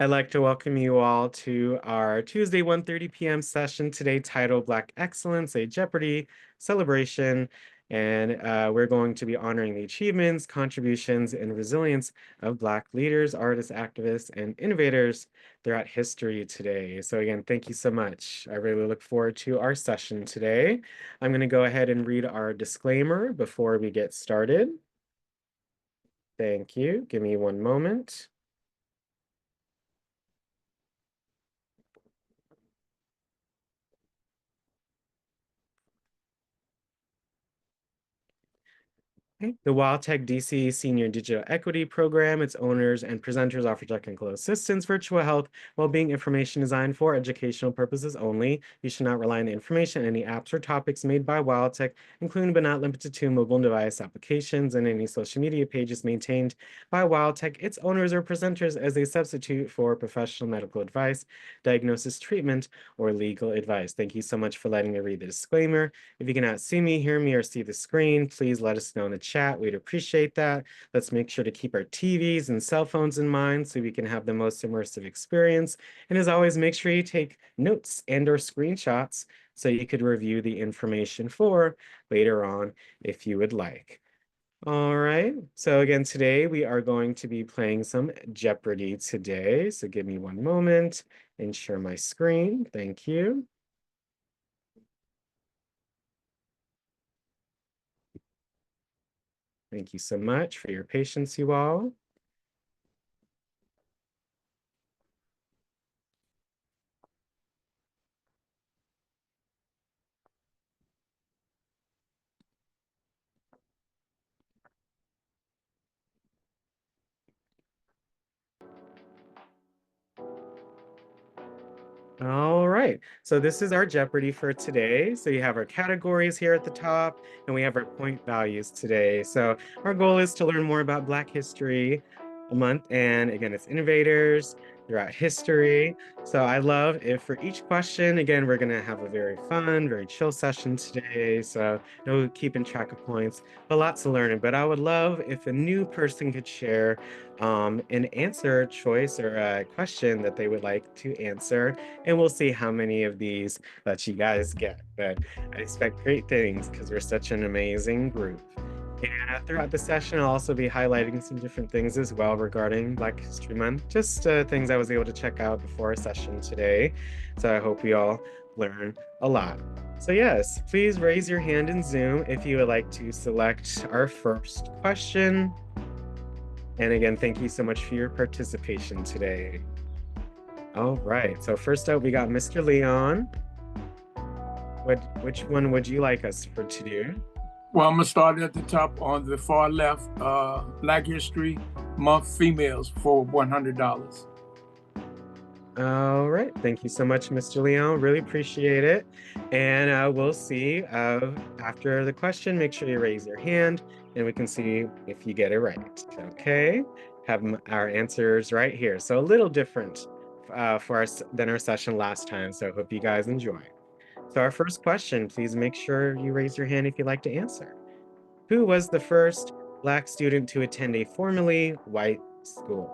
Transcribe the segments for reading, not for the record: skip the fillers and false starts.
I'd like to welcome you all to our Tuesday 1:30 p.m. session today titled Black Excellence, a Jeopardy celebration. And we're going to be honoring the achievements, contributions, and resilience of Black leaders, artists, activists, and innovators throughout history today. So again, thank you so much. I really look forward to our session today. I'm going to go ahead and read our disclaimer before we get started. Thank you. Give me one moment. Okay. The WildTech DC Senior Digital Equity Program, its owners and presenters offer technical assistance, virtual health, well-being information designed for educational purposes only. You should not rely on the information, any apps or topics made by WildTech, including but not limited to mobile device applications and any social media pages maintained by WildTech, its owners or presenters as a substitute for professional medical advice, diagnosis, treatment, or legal advice. Thank you so much for letting me read the disclaimer. If you cannot see me, hear me, or see the screen, please let us know in the chat. We'd appreciate that. Let's make sure to keep our TVs and cell phones in mind so we can have the most immersive experience. And as always, make sure you take notes and or screenshots so you could review the information for later on if you would like. All right, so again, today we are going to be playing some Jeopardy today. So give me one moment and share my screen. Thank you. Thank you so much for your patience, you all. All right, so this is our Jeopardy for today. So you have our categories here at the top, and we have our point values today. So our goal is to learn more about Black History Month, and again, it's innovators throughout history. So I love if for each question, again, we're gonna have a very fun, very chill session today. So no keeping track of points, but lots of learning. But I would love if a new person could share an answer choice or a question that they would like to answer, and we'll see how many of these that you guys get. But I expect great things because we're such an amazing group. And throughout the session, I'll also be highlighting some different things as well regarding Black History Month, just things I was able to check out before our session today. So I hope we all learn a lot. So yes, please raise your hand in Zoom if you would like to select our first question. And again, thank you so much for your participation today. All right, so first up, we got Mr. Leon. Which one would you like us to do? Well, I'm gonna start at the top on the far left. Black History Month females for $100. All right, thank you so much, Mr. Leon. Really appreciate it. And we'll see after the question. Make sure you raise your hand, and we can see if you get it right. Okay, have our answers right here. So a little different for us than our session last time. So I hope you guys enjoy. So our first question, please make sure you raise your hand if you'd like to answer. Who was the first Black student to attend a formerly white school?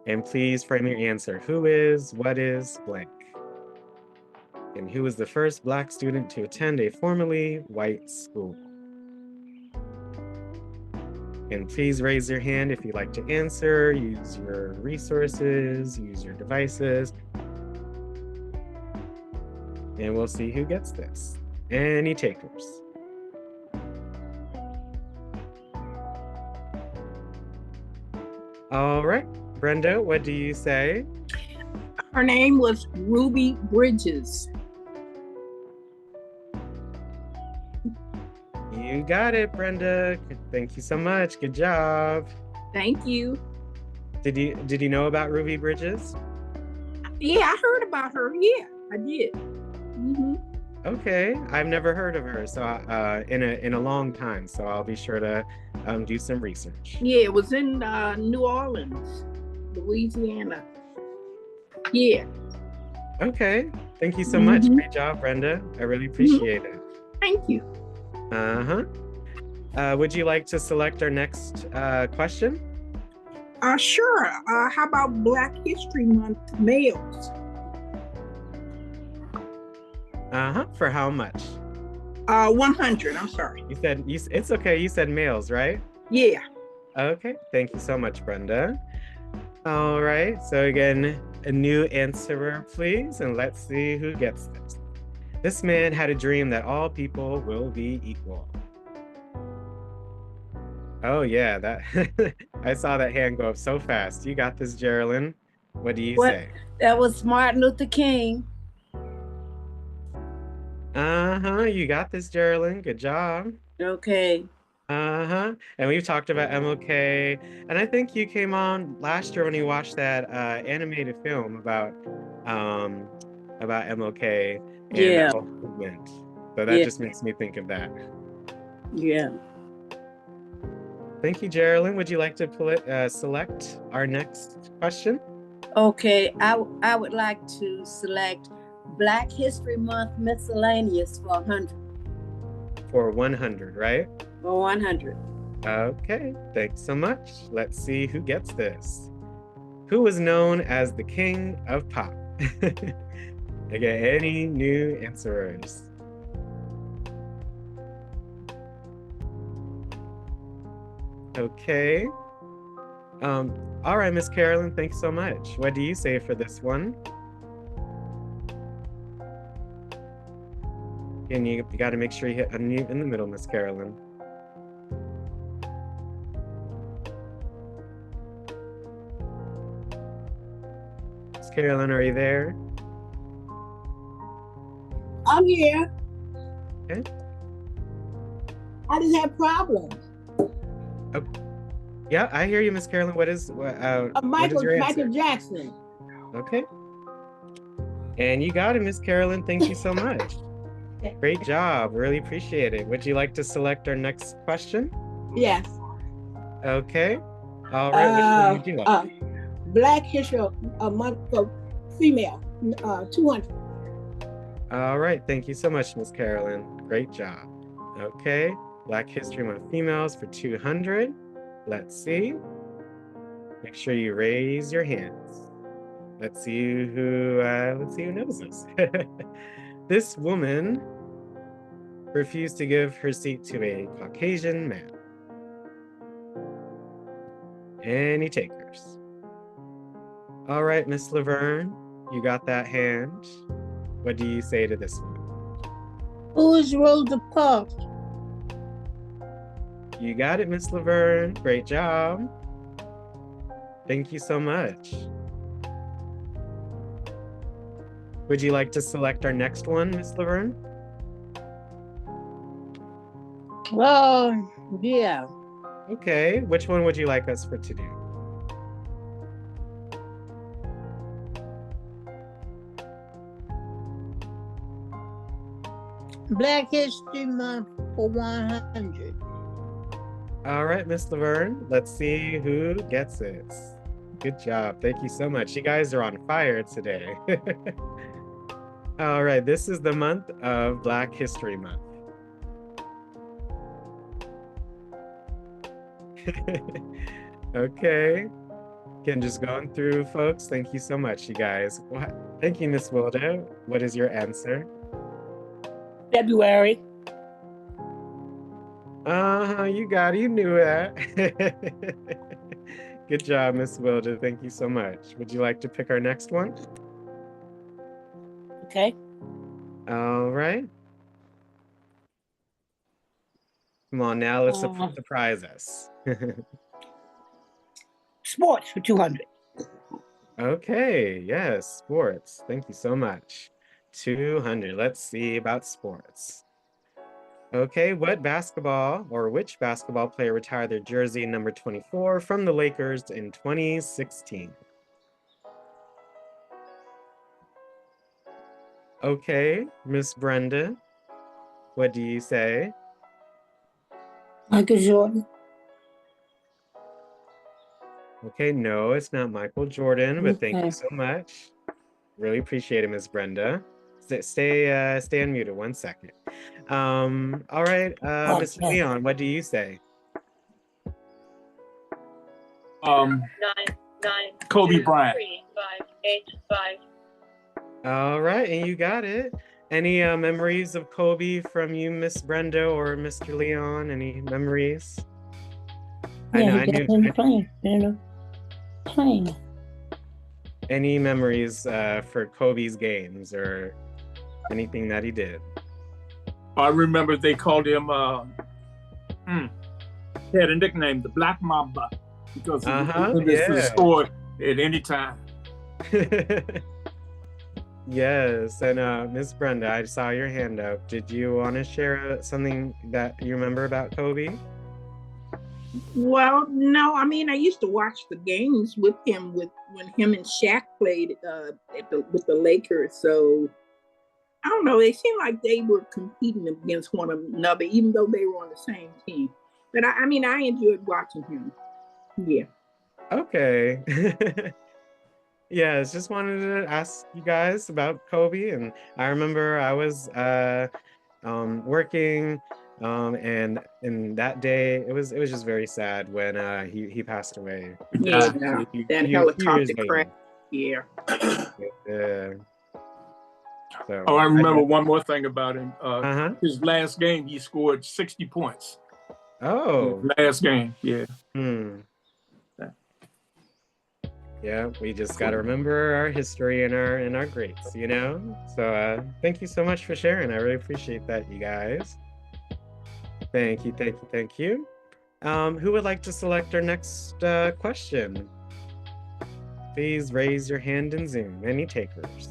And please frame your answer. Who is, what is, blank? And who was the first Black student to attend a formerly white school? And please raise your hand if you'd like to answer. Use your resources, use your devices. And we'll see who gets this. Any takers? All right, Brenda, what do you say? Her name was Ruby Bridges. You got it, Brenda. Thank you so much. Good job. Thank you. Did you know about Ruby Bridges? Yeah, I heard about her. Yeah, I did. Okay, I've never heard of her, so in a long time. So I'll be sure to do some research. Yeah, it was in New Orleans, Louisiana. Yeah. Okay, thank you so much. Great job, Brenda. I really appreciate it. Thank you. Would you like to select our next question? Sure. How about Black History Month males? For how much? 100. I'm sorry. It's okay. You said males, right? Yeah. Okay. Thank you so much, Brenda. All right. So again, a new answerer, please, and let's see who gets this. This man had a dream that all people will be equal. Oh yeah, that I saw that hand go up so fast. You got this, Geraldine. What do you say? That was Martin Luther King. You got this, Geraldine. Good job. Okay. And we've talked about MLK, and I think you came on last year when you watched that animated film about MLK and Yeah. that whole movement. So that just makes me think of that. Yeah. Thank you, Geraldine. Would you like to select our next question? Okay, I would like to select Black History Month miscellaneous for 100. For 100, right? For 100. Okay, thanks so much. Let's see who gets this. Who was known as the King of Pop? Again, any new answerers? Okay. All right, Miss Carolyn, thanks so much. What do you say for this one? And you got to make sure you hit unmute in the middle, Miss Carolyn. Miss Carolyn, are you there? I'm here. Okay. I just have problems. Oh, yeah, I hear you, Miss Carolyn. What is your answer? Michael Jackson. Okay. And you got it, Miss Carolyn. Thank you so much. Great job. Really appreciate it. Would you like to select our next question? Yes. Okay. All right. Which one would you like? Black History Month for female. 200. All right. Thank you so much, Miss Carolyn. Great job. Okay. Black History Month females for 200. Let's see. Make sure you raise your hands. Let's see who knows this. This woman refused to give her seat to a Caucasian man. Any takers? All right, Miss Laverne, you got that hand. What do you say to this one? Who is Rosa Parks? You got it, Miss Laverne. Great job. Thank you so much. Would you like to select our next one, Miss Laverne? Well, yeah. Okay, which one would you like us to do? Black History Month for 100. All right, Miss Laverne, let's see who gets it. Good job. Thank you so much. You guys are on fire today. All right, this is the month of Black History Month. Okay. Again, just going through, folks. Thank you so much, you guys. Thank you, Miss Wilda. What is your answer? February. You got it. You knew that. Good job, Miss Wilda. Thank you so much. Would you like to pick our next one? Okay. All right. Come on now, let's surprise us. Sports for 200. Okay, yes, sports. Thank you so much. 200. Let's see about sports. Okay, which basketball player retired their jersey number 24 from the Lakers in 2016? Okay, Miss Brenda, what do you say? Michael Jordan. Okay, no, it's not Michael Jordan, but thank you so much. Really appreciate it, Miss Brenda. Stay unmuted 1 second. All right, Mr. Leon, what do you say? Um, Kobe Bryant. All right, and you got it. Any memories of Kobe from you, Miss Brenda or Mr. Leon? Any memories? Yeah, he got him playing, playing. Any memories for Kobe's games or anything that he did? I remember they called him, he had a nickname, the Black Mamba, because he could score at any time. Yes, and Miss Brenda, I saw your hand up. Did you want to share something that you remember about Kobe? Well, no, I mean, I used to watch the games with him when him and Shaq played with the Lakers. So I don't know, they seemed like they were competing against one another, even though they were on the same team. But I mean, I enjoyed watching him. Yeah. Okay. Yes, just wanted to ask you guys about Kobe, and I remember I was working, and that day it was just very sad when he passed away. Yeah, that helicopter later. crash. Yeah. Yeah. So I remember one more thing about him. Uh-huh. His last game, he scored 60 points. Oh. Last game, yeah. Yeah, we just got to remember our history and our greats, you know? So thank you so much for sharing. I really appreciate that, you guys. Thank you, thank you, thank you. Who would like to select our next question? Please raise your hand in Zoom. Any takers?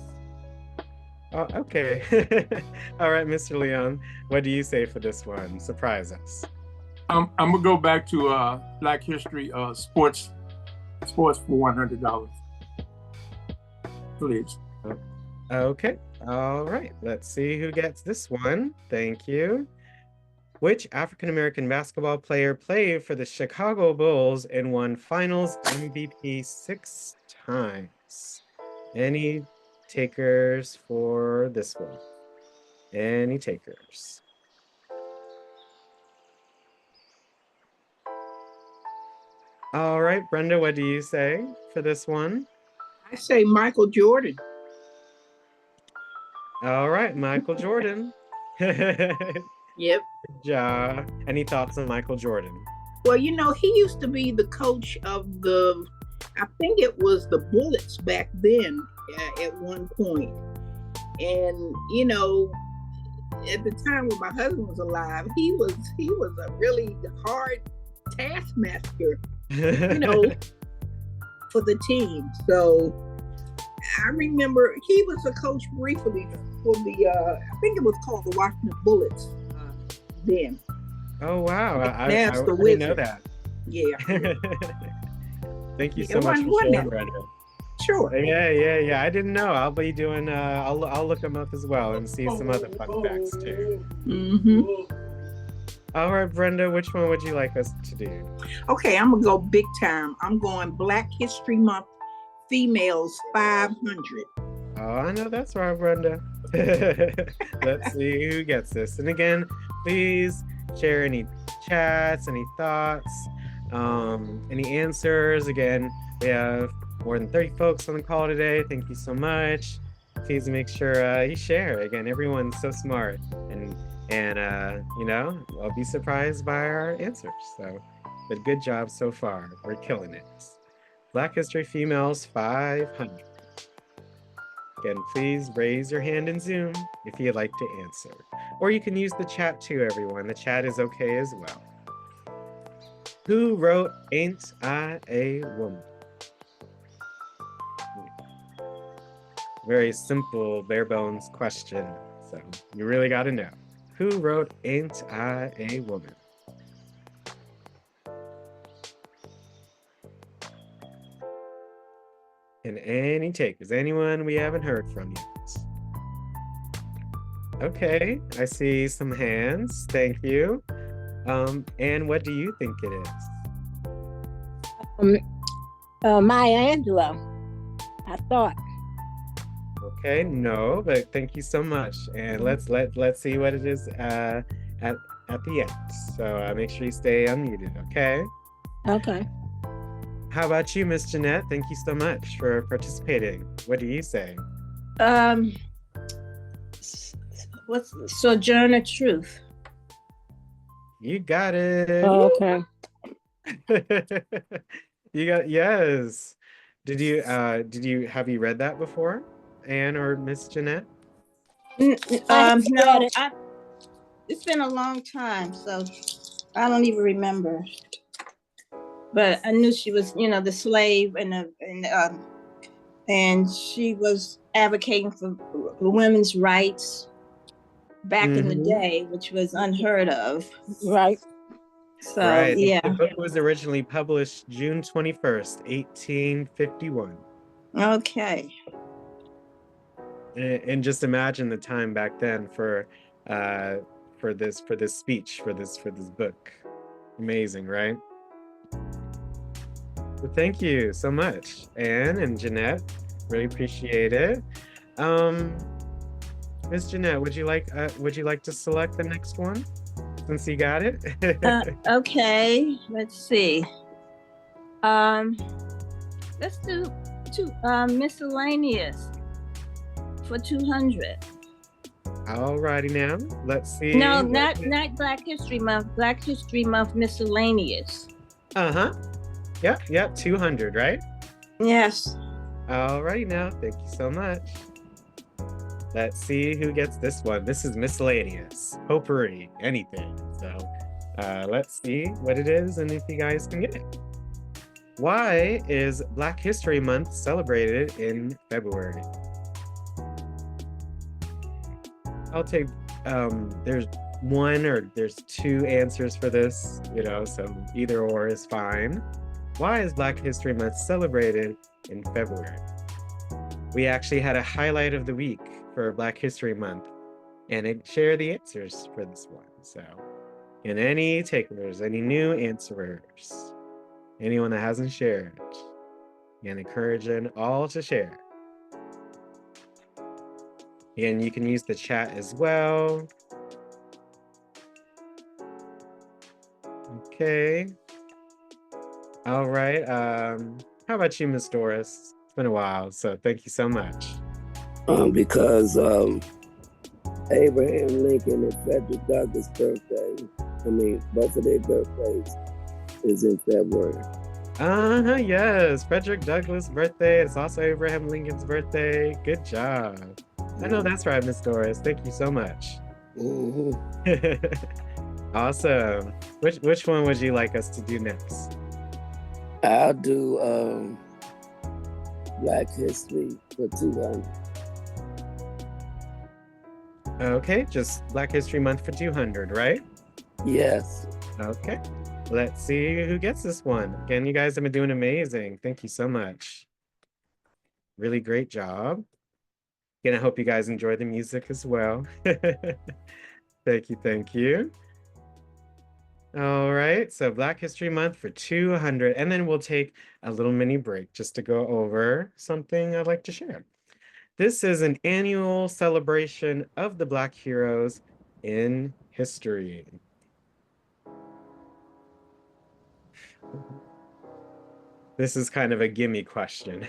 Oh, okay. All right, Mr. Leon, what do you say for this one? Surprise us. I'm gonna go back to Black History sports for $100, please. Okay. All right. Let's see who gets this one. Thank you. Which African-American basketball player played for the Chicago Bulls and won Finals MVP 6 times? Any takers for this one? Any takers? All right, Brenda, what do you say for this one? I say Michael Jordan. All right, Michael Jordan. Yep. Good job. Any thoughts on Michael Jordan? Well, you know, he used to be the coach of I think it was the Bullets back then at one point. And, you know, at the time when my husband was alive, he was a really hard taskmaster, you know, for the team. So I remember he was a coach briefly for I think it was called the Washington Bullets then. Oh, wow. I the didn't know that. Yeah. Thank you so much for sharing, Brenda. Sure. Yeah. I didn't know. I'll be doing, I'll look them up as well and see some other fun facts too. Mm-hmm. All right, Brenda, which one would you like us to do? Okay, I'm gonna go big time. I'm going Black History Month, females 500. Oh, I know that's right, Brenda. Let's see who gets this. And again, please share any chats, any thoughts, any answers. Again, we have more than 30 folks on the call today. Thank you so much. Please make sure you share. Again, everyone's so smart, and you know, I'll be surprised by our answers. So, but good job so far. We're killing it. Black History Females 500. Again, please raise your hand in Zoom if you'd like to answer. Or you can use the chat too, everyone. The chat is okay as well. Who wrote Ain't I a Woman? Very simple, bare bones question. So you really got to know. Who wrote Ain't I a Woman? And any takers? Anyone we haven't heard from yet? Okay, I see some hands. Thank you. And what do you think it is? Maya Angelou, I thought. Okay, no, but thank you so much. And let's see what it is at the end. So make sure you stay unmuted, okay? Okay. How about you, Miss Jeanette? Thank you so much for participating. What do you say? Um, what's Sojourner Truth? You got it. Oh, okay. You got yes. Did you have you read that before, Anne or Miss Jeanette? No, it's been a long time, so I don't even remember. But I knew she was, the slave, and she was advocating for women's rights back in the day, which was unheard of. Right. So Right. yeah. The book was originally published June 21st, 1851. Okay. And just imagine the time back then for this speech, for this book. Amazing, right? Well, thank you so much, Anne and Jeanette. Really appreciate it. Miss Jeanette, would you like to select the next one since you got it? Okay, let's see. Let's do miscellaneous for 200. Alrighty now. Let's see. No, not Black History Month. Black History Month miscellaneous. Yep, 200, right? Yes. Alrighty now. Thank you so much. Let's see who gets this one. This is miscellaneous, potpourri, anything. So let's see what it is and if you guys can get it. Why is Black History Month celebrated in February? I'll take, there's one or there's two answers for this, so either or is fine. Why is Black History Month celebrated in February? We actually had a highlight of the week for Black History Month, and it shared the answers for this one. So, and any takers, any new answerers, anyone that hasn't shared, and encouraging all to share. And you can use the chat as well. Okay. All right. How about you, Miss Doris? It's been a while, so thank you so much. Because Abraham Lincoln and Frederick Douglass' birthday, both of their birthdays is in February. Yes, Frederick Douglass' birthday. It's also Abraham Lincoln's birthday. Good job. I know that's right, Miss Doris. Thank you so much. Awesome. Which one would you like us to do next? I'll do Black History for 200. Okay, just Black History Month for 200, right? Yes. Okay, let's see who gets this one. Again, you guys have been doing amazing. Thank you so much. Really great job. Again, I hope you guys enjoy the music as well. Thank you. All right, so Black History Month for 200, and then we'll take a little mini break just to go over something I'd like to share. This is an annual celebration of the Black heroes in history. This is kind of a gimme question.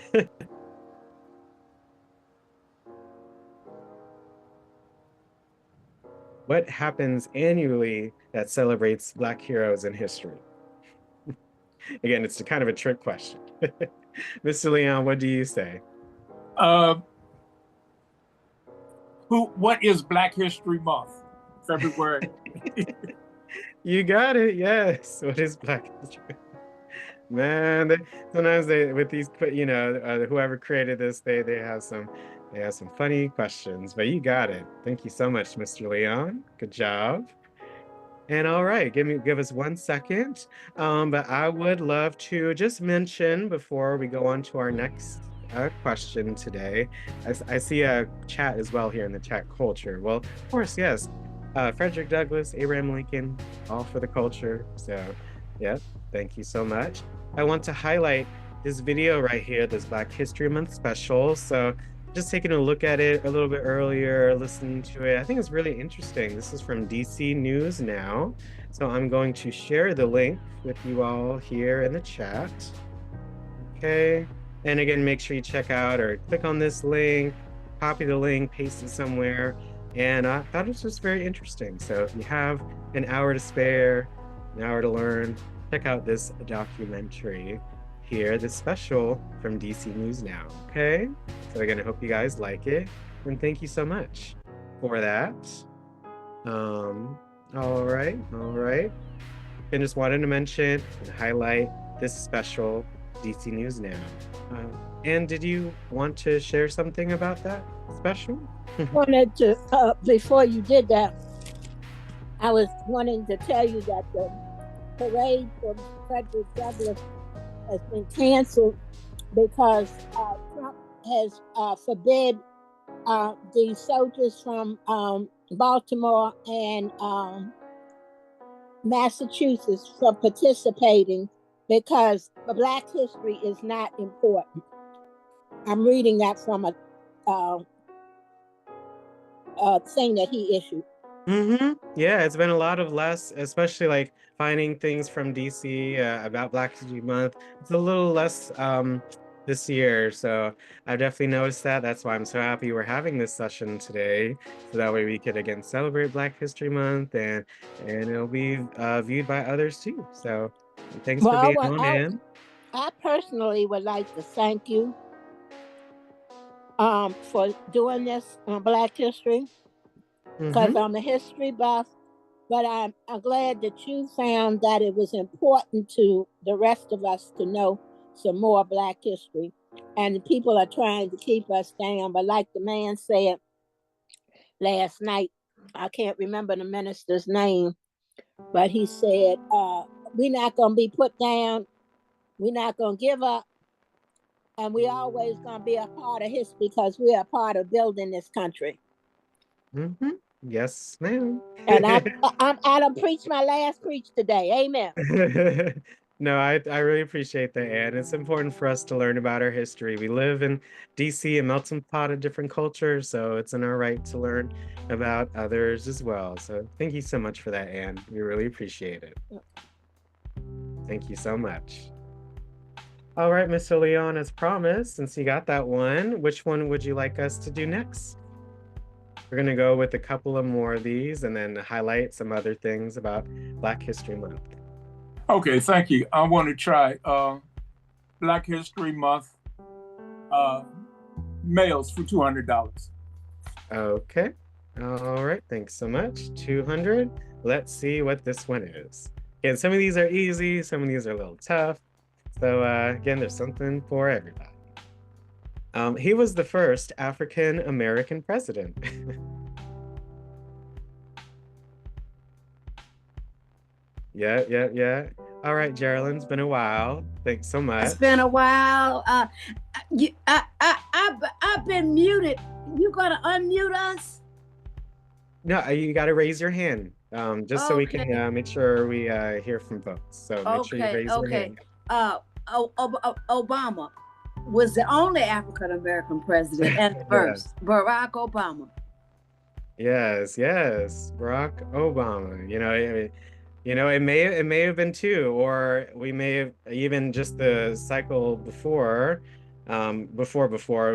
What happens annually that celebrates Black heroes in history? Again, it's kind of a trick question. Mr. Leon, what do you say? What is Black History Month? February. You got it, yes. What is Black History? Man, sometimes with these, whoever created this, they have some funny questions, but you got it. Thank you so much, Mr. Leon. Good job. And all right, give us 1 second. But I would love to just mention before we go on to our next question today. I see a chat as well here in the chat culture. Well, of course, yes. Frederick Douglass, Abraham Lincoln, all for the culture. So, yeah, thank you so much. I want to highlight this video right here, this Black History Month special. So just taking a look at it a little bit earlier, listening to it, I think it's really interesting. This is from DC News Now. So I'm going to share the link with you all here in the chat. Okay. And again, make sure you check out or click on this link, copy the link, paste it somewhere. And I thought it was just very interesting. So if you have an hour to spare, an hour to learn, check out this documentary here, this special from DC News Now. Okay. So again, I hope you guys like it. And thank you so much for that. All right, all right. And just wanted to mention and highlight this special DC News Now. And did you want to share something about that special? Wanted to, before you did that, I was wanting to tell you that the parade for Frederick Douglass has been canceled because Trump has forbid the soldiers from Baltimore and Massachusetts from participating because Black history is not important. I'm reading that from a thing that he issued. Yeah, it's been a lot of less, especially like finding things from DC about Black History Month. It's a little less this year, so I've definitely noticed that. That's why I'm so happy we're having this session today, so that way we could again celebrate Black History Month and it'll be viewed by others too. So thanks for being on, Ann. I personally would like to thank you for doing this on Black history because I'm a history buff, but I'm glad that you found that it was important to the rest of us to know some more Black history. And people are trying to keep us down, but like the man said last night, I can't remember the minister's name, but he said, we're not going to be put down, we're not going to give up, and we always going to be a part of history because we're a part of building this country. Yes, ma'am. And I done preached my last preach today. Amen. No, I really appreciate that, Ann. It's important for us to learn about our history. We live in DC, a melting pot of different cultures, so it's in our right to learn about others as well. So thank you so much for that, Ann. We really appreciate it. Thank you so much. All right, Mr. Leon, as promised, since you got that one, which one would you like us to do next? We're gonna go with a couple of more of these and then highlight some other things about Black History Month. Okay, thank you. I want to try Black History Month mails for $200. Okay. All right. Thanks so much. 200. Let's see what this one is. Again, some of these are easy. Some of these are a little tough. So again, there's something for everybody. He was the first African American president. Yeah. All right, Geraldine, it's been a while. Thanks so much. It's been a while. I've been muted. You gonna unmute us? No, you got to raise your hand, just so we can make sure we hear from folks. So make sure you raise your hand. Obama was the only African American president and first. Barack Obama. Yes, Barack Obama. It may have been two, or we may have even just the cycle before we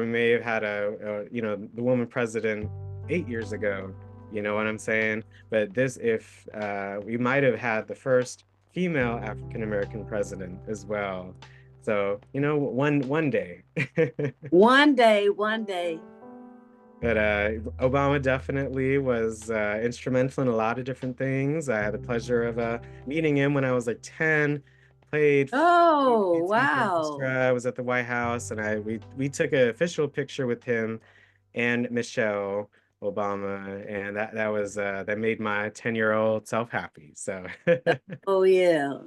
may have had the woman president 8 years ago. You know what I'm saying? But if we might have had the first female African American president as well. So one day. One day. But Obama definitely was instrumental in a lot of different things. I had the pleasure of meeting him when I was like 10. Played. Oh, wow! I was at the White House, and we took an official picture with him and Michelle Obama, and that made my 10-year-old self happy. So. Oh yeah,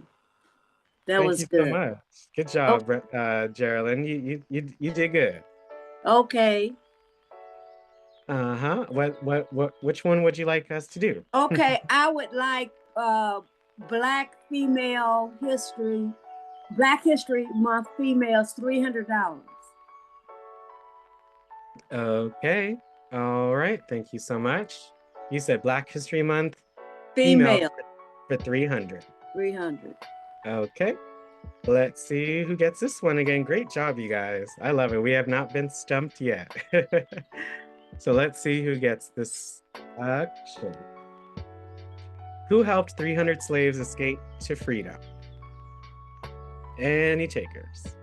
that was good. Thank you so much. Good job, Geraldine. You did good. Okay. Which one would you like us to do? Okay, I would like Black History Month females $300. Okay. All right. Thank you so much. You said Black History Month female for 300. 300. Okay. Let's see who gets this one again. Great job, you guys. I love it. We have not been stumped yet. So let's see who gets this action. Who helped 300 slaves escape to freedom? Any takers?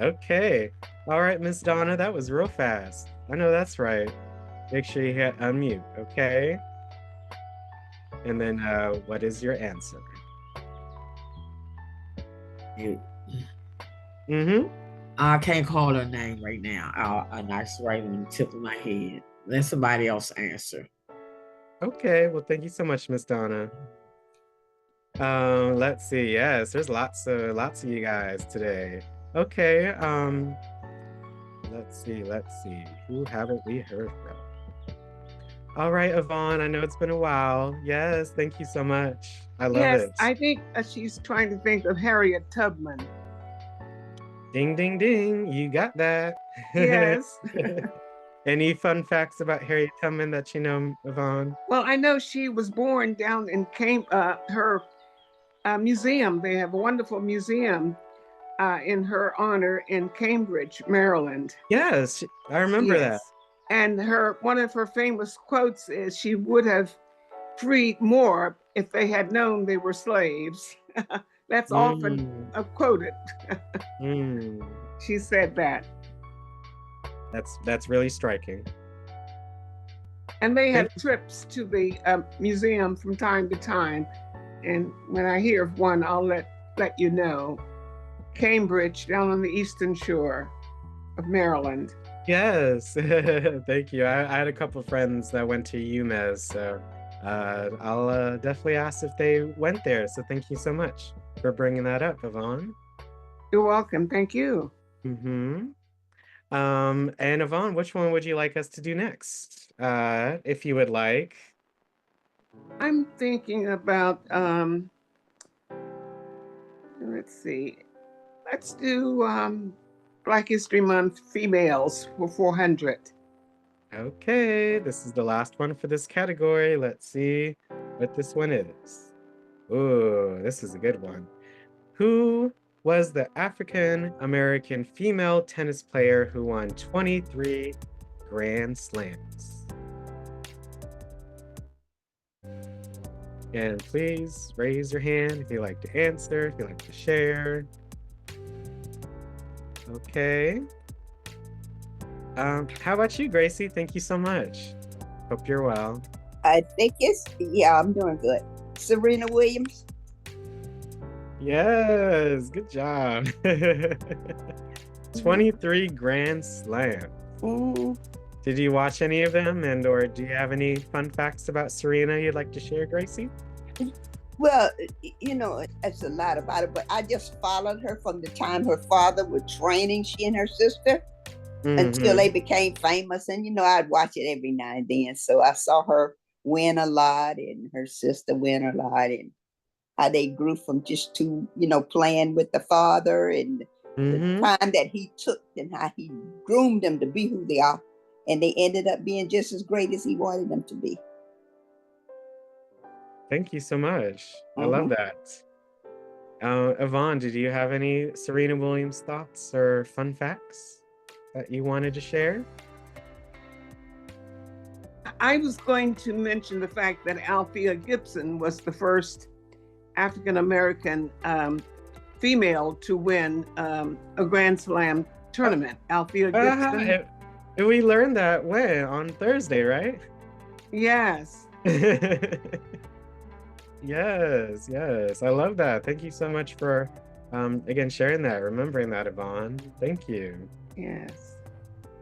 Okay. All right, Miss Donna, that was real fast. I know that's right. Make sure you hit unmute, okay? And then what is your answer? Mm-hmm. I can't call her name right now. And it's right on the tip of my head. Let somebody else answer. Okay, well, thank you so much, Miss Donna. Let's see. Yes, there's lots of you guys today. Okay, let's see. Who haven't we heard from? All right, Yvonne, I know it's been a while. Yes, thank you so much. I love it. Yes, I think she's trying to think of Harriet Tubman. Ding, ding, ding. You got that. Yes. Any fun facts about Harriet Tubman that you know, Yvonne? Well, I know she was born down in her museum. They have a wonderful museum in her honor in Cambridge, Maryland. Yes, I remember that. And one of her famous quotes is, "She would have freed more if they had known they were slaves." That's often quoted. She said that. That's really striking. And they have trips to the museum from time to time. And when I hear of one, I'll let you know. Cambridge, down on the eastern shore of Maryland. Yes, thank you. I had a couple friends that went to UMass, so I'll definitely ask if they went there. So thank you so much for bringing that up, Yvonne. You're welcome. Thank you. And Yvonne, which one would you like us to do next? If you would like. I'm thinking about, let's see. Let's do Black History Month females for 400. Okay, this is the last one for this category. Let's see what this one is. Ooh, this is a good one. Who was the African-American female tennis player who won 23 Grand Slams? And please raise your hand if you'd like to answer, if you'd like to share. Okay. How about you, Gracie? Thank you so much. Hope you're well. I think I'm doing good. Serena Williams. Yes, good job. 23 Grand Slams. Did you watch any of them, or do you have any fun facts about Serena you'd like to share, Gracie? Well, it's a lot about it, but I just followed her from the time her father was training she and her sister until they became famous. And, I'd watch it every now and then. So I saw her win a lot and her sister win a lot, and how they grew from just to, playing with the father, and the time that he took and how he groomed them to be who they are. And they ended up being just as great as he wanted them to be. Thank you so much. I love that. Yvonne, did you have any Serena Williams thoughts or fun facts that you wanted to share? I was going to mention the fact that Althea Gibson was the first African-American female to win a Grand Slam tournament. Althea Gibson. We learned that on Thursday, right? Yes. Yes. I love that. Thank you so much for, again, sharing that, remembering that, Yvonne. Thank you. Yes.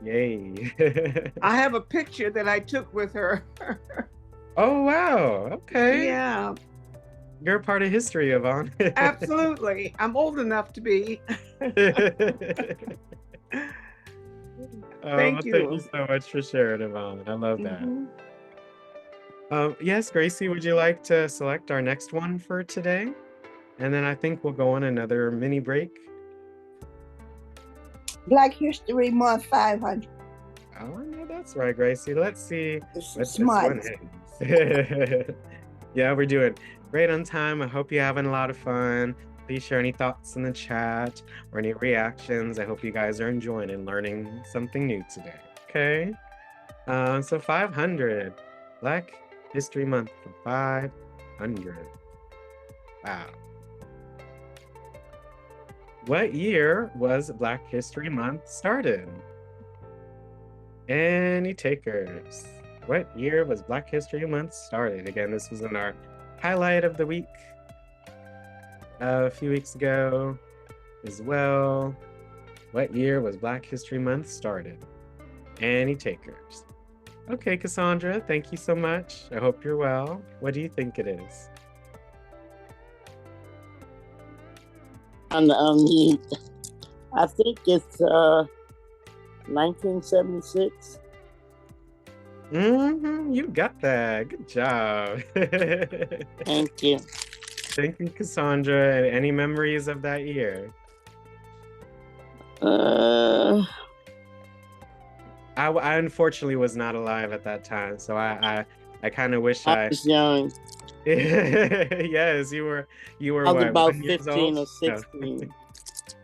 Yay. I have a picture that I took with her. Oh, wow. Okay. Yeah. You're a part of history, Yvonne. Absolutely. I'm old enough to be. Thank you. Thank you so much for sharing, Yvonne. I love that. Yes, Gracie, would you like to select our next one for today? And then I think we'll go on another mini break. Black History Month 500. Oh, yeah, that's right, Gracie. Let's see what this one is. Yeah, we're doing great on time. I hope you're having a lot of fun. Please share any thoughts in the chat or any reactions. I hope you guys are enjoying and learning something new today. Okay. So 500. Black History Month for 500. Wow. What year was Black History Month started? Any takers? What year was Black History Month started? Again, this was in our highlight of the week a few weeks ago as well. What year was Black History Month started? Any takers? Okay, Cassandra, thank you so much. I hope you're well. What do you think it is? I think it's 1976. You got that. Good job. Thank you. Thank you, Cassandra. Any memories of that year? I unfortunately was not alive at that time, so I kind of wish I was young. Yes, you were I was what, about 1 years 15 old? or 16.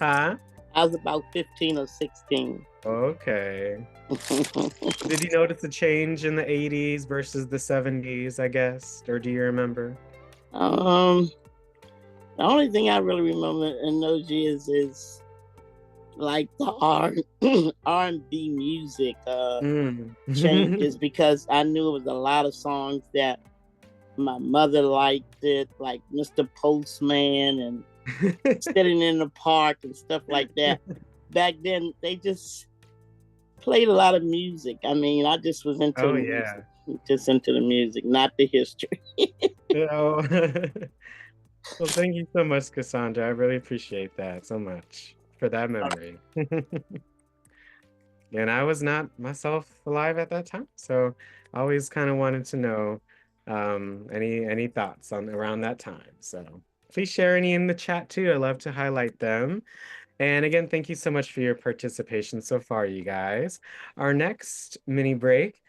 Huh? I was about 15 or 16. Okay. Did you notice a change in the 80s versus the 70s, I guess? Or do you remember? The only thing I really remember in those years is like the R&B music changes because I knew it was a lot of songs that my mother liked it, like Mr. Postman and Sitting in the Park and stuff like that. Back then, they just played a lot of music. I mean, I just was into the music, just into the music, not the history. Well, thank you so much, Cassandra. I really appreciate that so much for that memory. And I was not myself alive at that time, so I always kind of wanted to know any thoughts on around that time. So please share any in the chat too. I love to highlight them. And again, thank you so much for your participation so far, you guys. Our next mini break,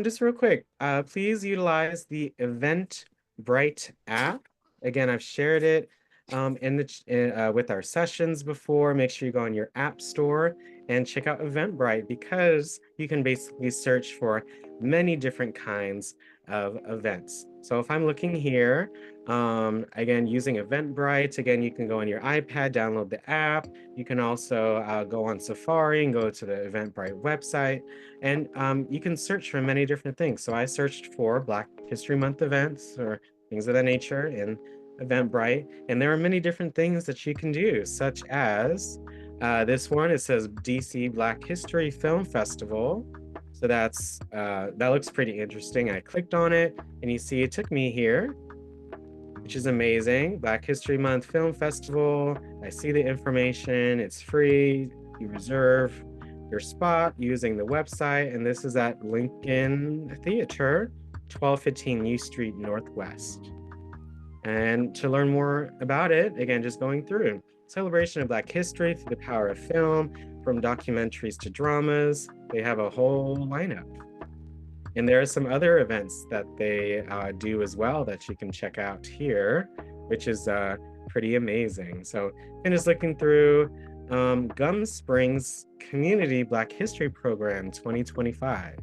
just real quick, please utilize the Eventbrite app. Again, I've shared it with our sessions before. Make sure you go on your app store and check out Eventbrite because you can basically search for many different kinds of events. So if I'm looking here, again, using Eventbrite, again, you can go on your iPad, download the app. You can also go on Safari and go to the Eventbrite website, and you can search for many different things. So I searched for Black History Month events or things of that nature in Eventbrite, and there are many different things that you can do, such as this one, it says DC Black History Film Festival. So that looks pretty interesting. I clicked on it and you see it took me here, which is amazing. Black History Month Film Festival. I see the information. It's free. You reserve your spot using the website. And this is at Lincoln Theater, 1215 U Street Northwest. And to learn more about it, again, just going through celebration of Black history through the power of film, from documentaries to dramas. They have a whole lineup. And there are some other events that they do as well that you can check out here, which is pretty amazing. So I'm just looking through Gum Springs Community Black History Program 2025.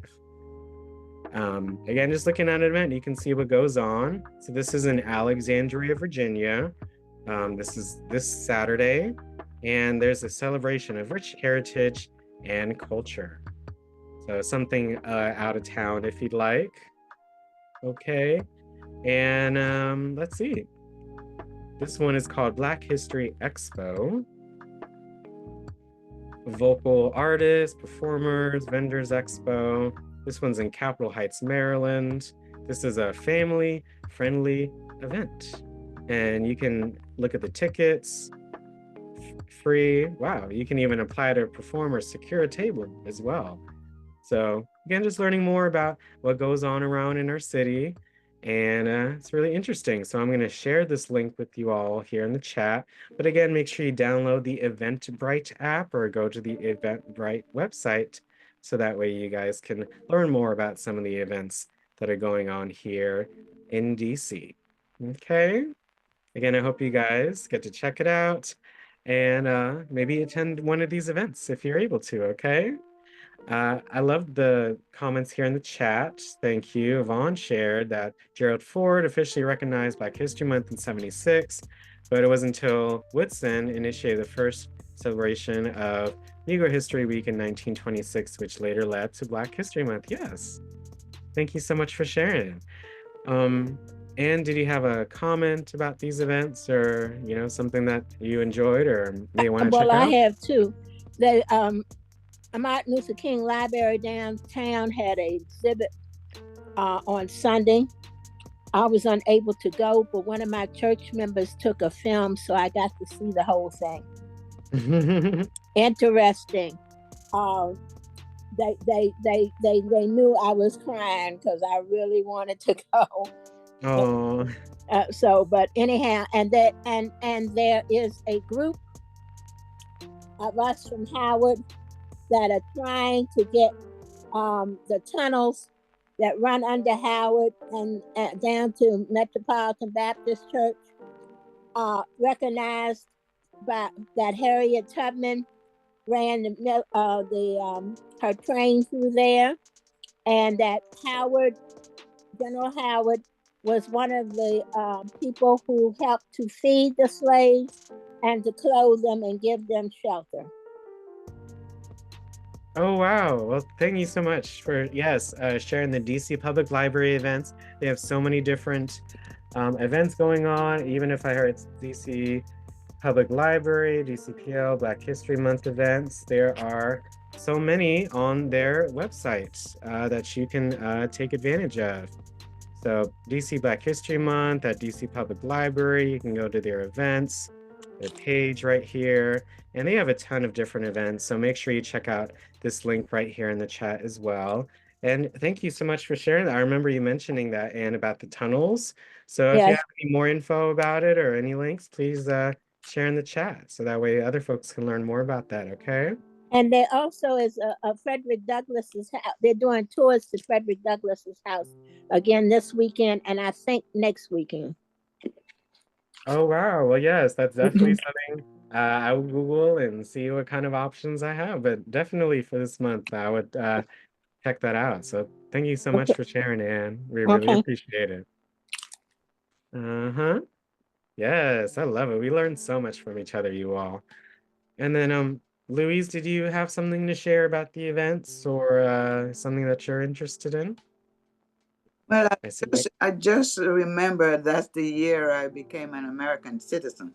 Again, just looking at an event, you can see what goes on. So this is in Alexandria, Virginia. This is this Saturday, and there's a celebration of rich heritage and culture. So something out of town if you'd like. Okay, and let's see. This one is called Black History Expo. Vocal artists, performers, vendors expo. This one's in Capitol Heights, Maryland. This is a family-friendly event. And you can look at the tickets, free. Wow, you can even apply to perform or secure a table as well. So again, just learning more about what goes on around in our city. And it's really interesting. So I'm going to share this link with you all here in the chat. But again, make sure you download the Eventbrite app or go to the Eventbrite website. So that way you guys can learn more about some of the events that are going on here in DC. Okay. again, I hope you guys get to check it out and maybe attend one of these events if you're able to, okay? I love the comments here in the chat. Thank you. Yvonne shared that Gerald Ford officially recognized Black History Month in '76, but it wasn't until Woodson initiated the first celebration of Negro History Week in 1926, which later led to Black History Month. Yes. Thank you so much for sharing. Anne, did you have a comment about these events or, something that you enjoyed or may want to check Well, I out? have too. The Martin Luther King Library downtown had an exhibit on Sunday. I was unable to go, but one of my church members took a film, so I got to see the whole thing. Interesting. They knew I was crying because I really wanted to go. Oh. But anyhow, and there is a group of us from Howard that are trying to get the tunnels that run under Howard and down to Metropolitan Baptist Church recognized by that Harriet Tubman ran her train through there, and that General Howard was one of the people who helped to feed the slaves and to clothe them and give them shelter. Oh, wow. Well, thank you so much for, sharing the DC Public Library events. They have so many different events going on. Even if I heard it's DC Public Library, DCPL, Black History Month events, there are so many on their website that you can take advantage of. So DC Black History Month at DC Public Library, you can go to their events, their page right here, and they have a ton of different events. So make sure you check out this link right here in the chat as well. And thank you so much for sharing that. I remember you mentioning that, Anne, about the tunnels. So if you have any more info about it or any links, please share in the chat so that way other folks can learn more about that, okay? And there also is a Frederick Douglass's house. They're doing tours to Frederick Douglass's house again this weekend, and I think next weekend. Oh, wow. Well, yes, that's definitely something I will Google and see what kind of options I have. But definitely for this month, I would check that out. So thank you so much for sharing, Anne. We really appreciate it. Uh-huh. Yes, I love it. We learned so much from each other, you all. And then, Louise, did you have something to share about the events or something that you're interested in? Well, I just remember that's the year I became an American citizen.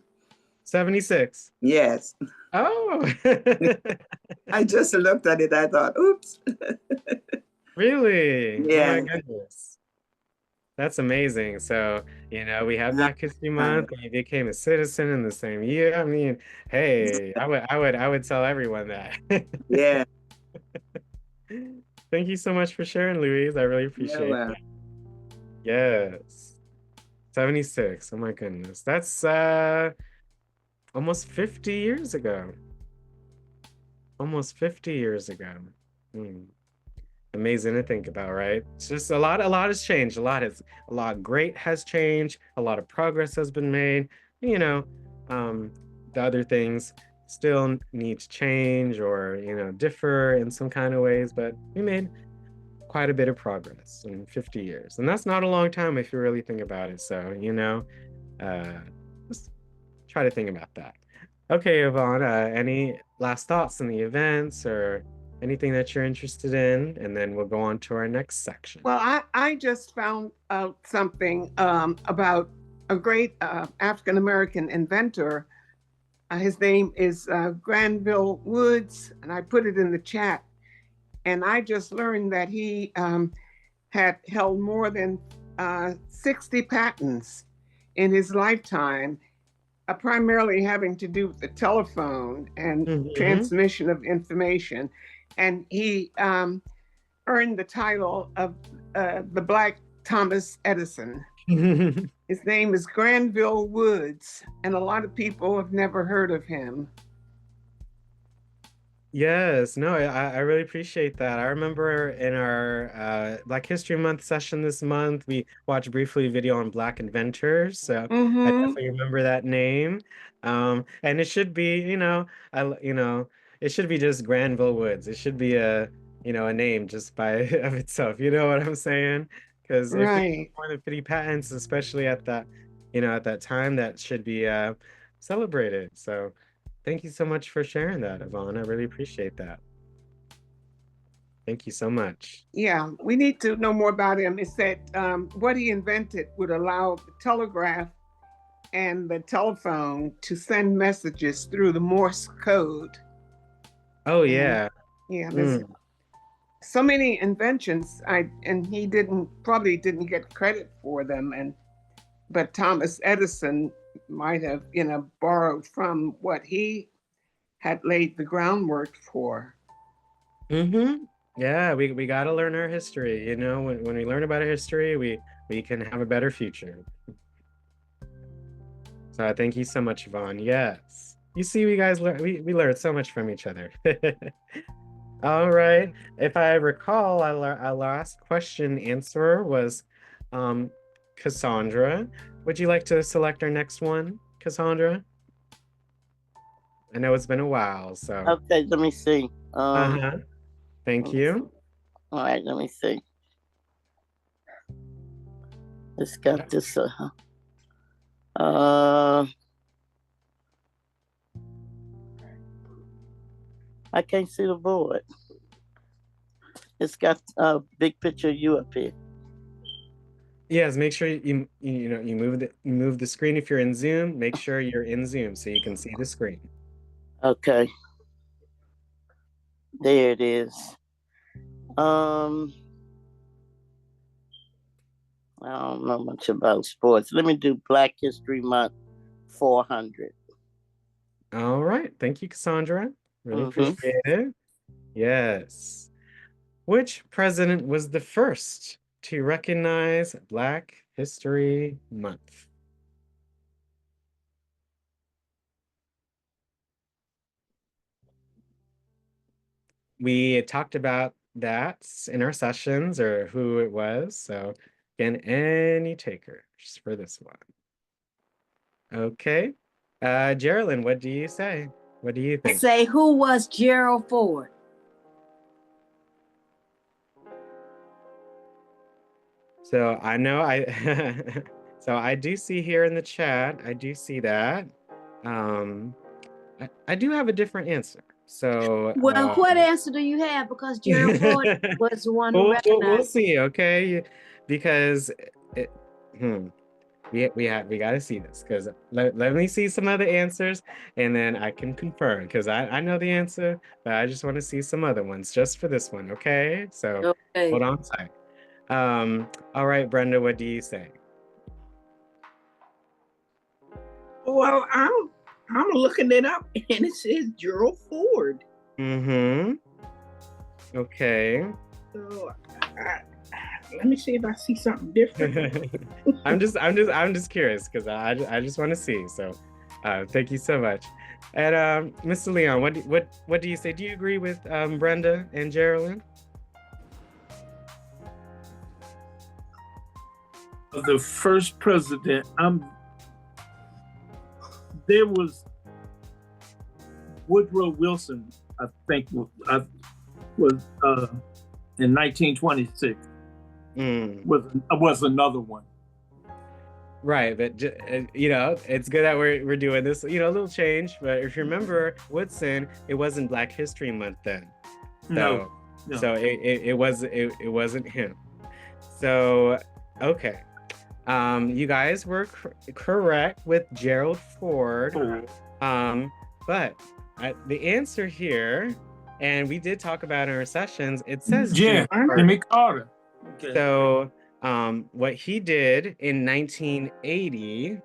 76. Yes. Oh. I just looked at it. I thought, oops. Really? Yeah. Oh my goodness. That's amazing. So, we have Black History Month and you became a citizen in the same year. I mean, hey, I would tell everyone that. Yeah. Thank you so much for sharing, Louise. I really appreciate it. Yes. 76. Oh my goodness. That's almost 50 years ago. Almost 50 years ago. Amazing to think about, right? It's just a lot has changed. A lot great has changed. A lot of progress has been made. The other things still need to change or, differ in some kind of ways, but we made quite a bit of progress in 50 years. And that's not a long time if you really think about it. So, just try to think about that. Okay, Yvonne, any last thoughts on the events or anything that you're interested in? And then we'll go on to our next section. Well, I just found out something about a great African-American inventor. His name is Granville Woods, and I put it in the chat. And I just learned that he had held more than 60 patents in his lifetime, primarily having to do with the telephone and transmission of information. And he earned the title of the Black Thomas Edison. His name is Granville Woods, and a lot of people have never heard of him. Yes, no, I really appreciate that. I remember in our Black History Month session this month, we watched briefly a video on Black inventors. So I Mm-hmm. definitely remember that name. And it should be, it should be just Granville Woods. It should be a name just by of itself. You know what I'm saying? Because if we have Right. more than 50 patents, especially at that time, that should be celebrated. So. Thank you so much for sharing that, Yvonne. I really appreciate that. Thank you so much. Yeah, we need to know more about him. It's that what he invented would allow the telegraph and the telephone to send messages through the Morse code. Oh And yeah. yeah, there's so many inventions. And he probably didn't get credit for them. But Thomas Edison might have, borrowed from what he had laid the groundwork for. Yeah, we got to learn our history. When we learn about our history, we can have a better future. So thank you so much, Yvonne. Yes. You see, we guys we learned so much from each other. All right. If I recall, our last question answerer was Cassandra. Would you like to select our next one, Cassandra? I know it's been a while, so. Okay, let me see. Thank you. All right, let me see. It's got this. I can't see the board. It's got a big picture of you up here. Yes, make sure you move the screen if you're in Zoom. Make sure you're in Zoom so you can see the screen. Okay. There it is. I don't know much about sports. Let me do Black History Month 400. All right. Thank you, Cassandra. Really appreciate it. Yes. Which president was the first to recognize Black History Month? We talked about that in our sessions or who it was. So again, any takers for this one? Okay. Geraldine, what do you say? What do you think? Say, who was Gerald Ford? So I know so I do see here in the chat, I do see that. I do have a different answer. So well, what answer do you have? Because Gerald Ford was the one who recognized. We'll see, okay? Because we got to see this because let me see some other answers and then I can confirm because I know the answer, but I just want to see some other ones just for this one, okay? So hold on tight. All right, Brenda, what do you say? Well, I'm looking it up and it says Gerald Ford. Okay. So let me see if I see something different. I'm just curious because I just want to see. So thank you so much. And Mr. Leon, what do you say? Do you agree with Brenda and Geraldine? The first president, there was Woodrow Wilson, I think, was in 1926. Was another one. Right, but it's good that we're doing this. A little change. But if you remember Woodson, it wasn't Black History Month then. So, No. So it wasn't him. So okay. You guys were correct with Gerald Ford. But the answer here, and we did talk about in our sessions, it says Jimmy Carter. Okay. So what he did in 1980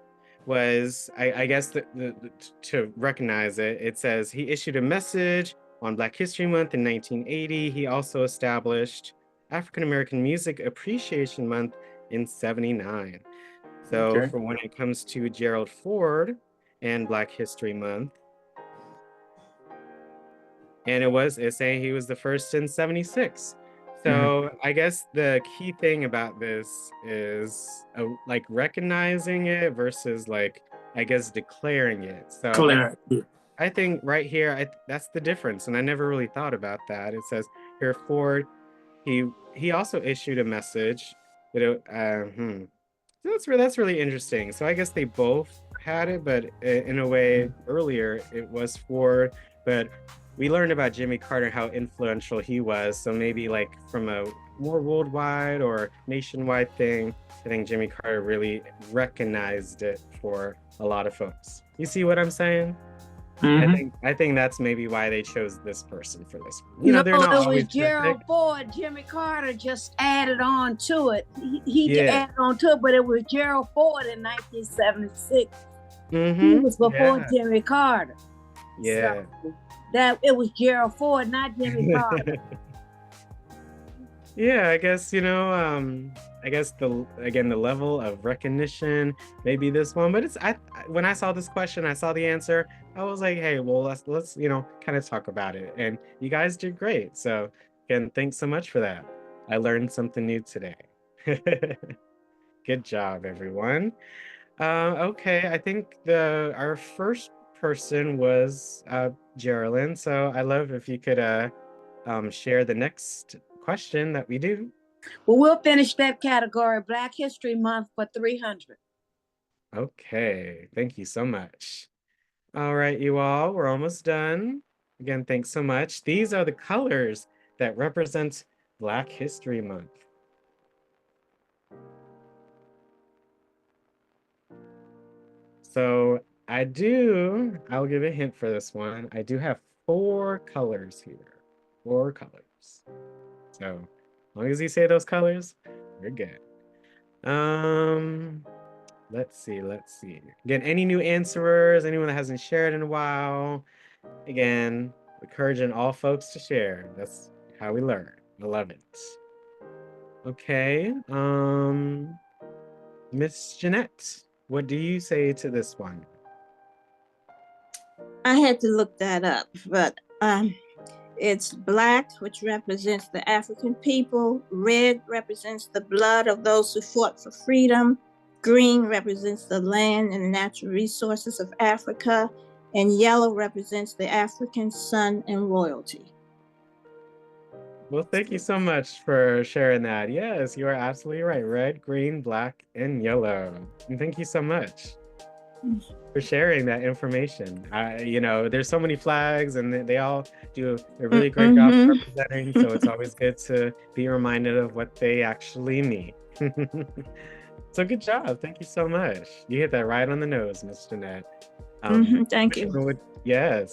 was, I guess to recognize it, it says he issued a message on Black History Month in 1980. He also established African American Music Appreciation Month in 79. So for when it comes to Gerald Ford and Black History Month, And it's saying he was the first in 76. So I guess the key thing about this is like recognizing it versus like, I guess, declaring it. So I think right here, that's the difference. And I never really thought about that. It says here, Ford, he also issued a message, but that's really interesting. So I guess they both had it, but in a way earlier it was Ford, but we learned about Jimmy Carter, how influential he was. So maybe like from a more worldwide or nationwide thing, I think Jimmy Carter really recognized it for a lot of folks. You see what I'm saying? I think that's maybe why they chose this person for this. No, they're not it always was Gerald perfect. Ford. Jimmy Carter just added on to it. He added on to it, but it was Gerald Ford in 1976. He was before Jimmy Carter. Yeah. So that it was Gerald Ford, not Jimmy Carter. Yeah, I guess, I guess the level of recognition, maybe this one, but when I saw this question, I saw the answer, I was like, hey, well, let's kind of talk about it. And you guys did great. So again, thanks so much for that. I learned something new today. Good job, everyone. Okay, I think our first person was Geraldine. So I love if you could share the next question that we do. Well, we'll finish that category, Black History Month, for 300. Okay, thank you so much. All right, you all, we're almost done. Again, thanks so much. These are the colors that represent Black History Month. So I'll give a hint for this one. I do have 4 colors here, 4 colors. So as long as you say those colors, you're good. Let's see. Again, any new answerers, anyone that hasn't shared in a while, again, encouraging all folks to share. That's how we learn. I love it. Okay, Miss Jeanette, what do you say to this one? I had to look that up, but it's black, which represents the African people. Red represents the blood of those who fought for freedom. Green represents the land and the natural resources of Africa. And yellow represents the African sun and royalty. Well, thank you so much for sharing that. Yes, you are absolutely right. Red, green, black, and yellow. And thank you so much for sharing that information. There's so many flags and they all do a really great job representing. So it's always good to be reminded of what they actually mean. So good job. Thank you so much. You hit that right on the nose, Ms. Jeanette. Thank you.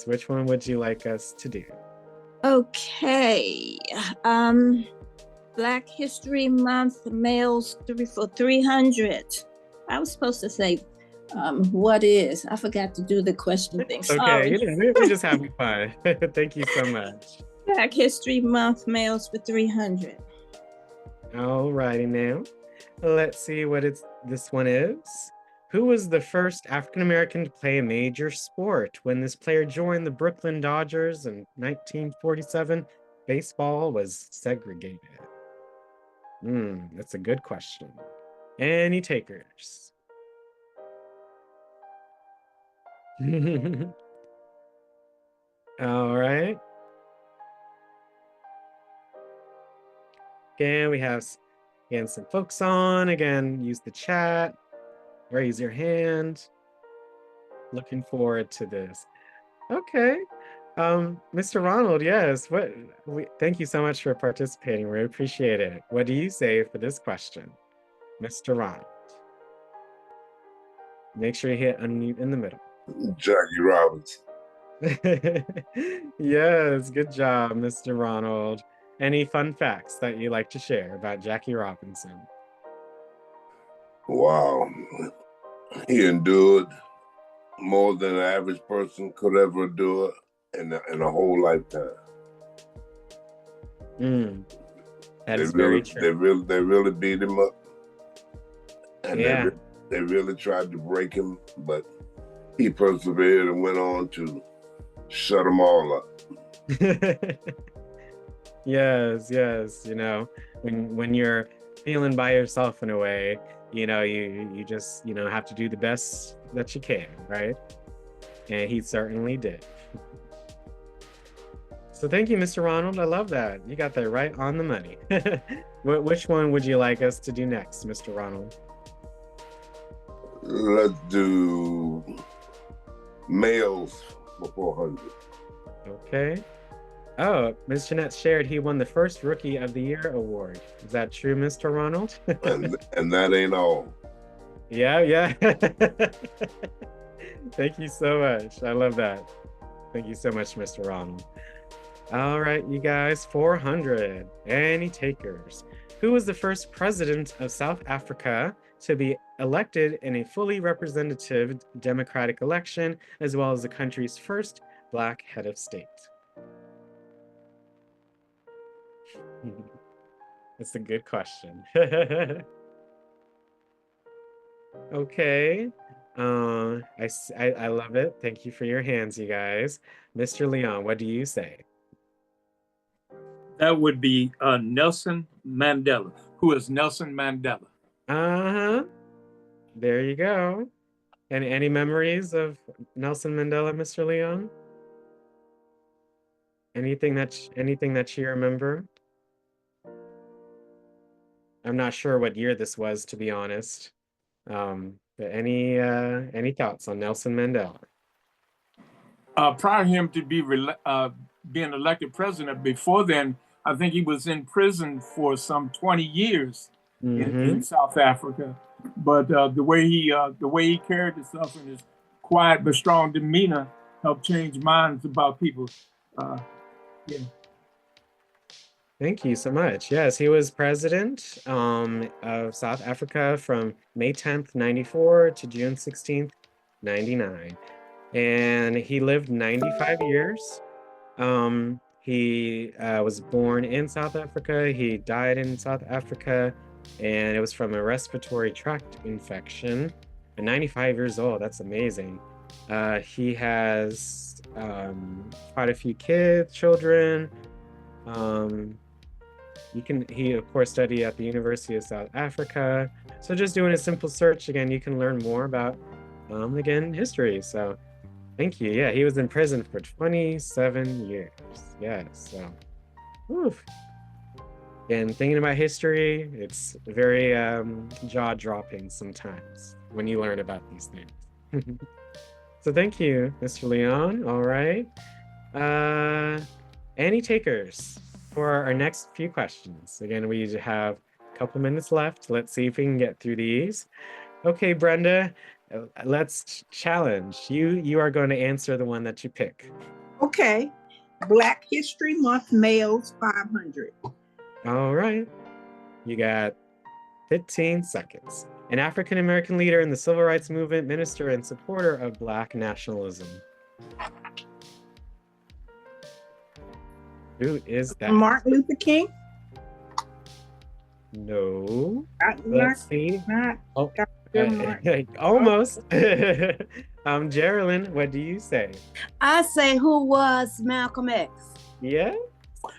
Which one would you like us to do? Okay. Black History Month, males for 300. I was supposed to say, what is? I forgot to do the question thing. Sorry. Okay, we're just having fun. Thank you so much. Black History Month, males for 300. All righty now. Let's see what this one is. Who was the first African-American to play a major sport? When this player joined the Brooklyn Dodgers in 1947, baseball was segregated. That's a good question. Any takers? All right. Again, we have some folks on. Again, use the chat. Raise your hand. Looking forward to this. Okay. Mr. Ronald, yes. Thank you so much for participating. We appreciate it. What do you say for this question, Mr. Ronald? Make sure you hit unmute in the middle. Jackie Robinson. Yes, good job, Mr. Ronald. Any fun facts that you like to share about Jackie Robinson? Wow. He endured more than an average person could ever do it in a whole lifetime. That is very true. They really beat him up. And yeah. They really tried to break him, but he persevered and went on to shut them all up. Yes, yes. When you're feeling by yourself in a way, you just, have to do the best that you can, right? And he certainly did. So thank you, Mr. Ronald. I love that. You got that right on the money. Which one would you like us to do next, Mr. Ronald? Let's do males for 400. Okay. Oh, Ms. Jeanette shared he won the first Rookie of the Year award. Is that true, Mr. Ronald? and that ain't all. Yeah. Thank you so much. I love that. Thank you so much, Mr. Ronald. All right, you guys, 400. Any takers? Who was the first president of South Africa to be elected in a fully representative democratic election, as well as the country's first Black head of state? That's a good question. Okay. I love it. Thank you for your hands, you guys. Mr. Leon, what do you say? That would be Nelson Mandela. Who is Nelson Mandela? Uh-huh. There you go. Any memories of Nelson Mandela, Mr. Leon? Anything that you remember? I'm not sure what year this was, to be honest. But any thoughts on Nelson Mandela? Prior to him to be being elected president, before then, I think he was in prison for some 20 years in South Africa. But the way he carried himself and his quiet but strong demeanor helped change minds about people. Yeah. Thank you so much. Yes, he was president of South Africa from May 10th, 94 to June 16th, 99. And he lived 95 years. He was born in South Africa. He died in South Africa, and it was from a respiratory tract infection. At 95 years old, that's amazing. He has quite a few children. He of course studied at the University of South Africa. So just doing a simple search, again, you can learn more about, again, history. So thank you. Yeah, he was in prison for 27 years. Yes, so, oof. Again, thinking about history, it's very jaw-dropping sometimes when you learn about these things. So thank you, Mr. Leon. All right. Any takers for our next few questions? Again, we have a couple minutes left. Let's see if we can get through these. Okay, Brenda, let's challenge. You are going to answer the one that you pick. Okay. Black History Month males 500. All right. You got 15 seconds. An African-American leader in the civil rights movement, minister, and supporter of Black nationalism. Who is that? Martin Luther King? No. Let's see. Oh, almost. Geraldine, what do you say? I say, who was Malcolm X? Yeah.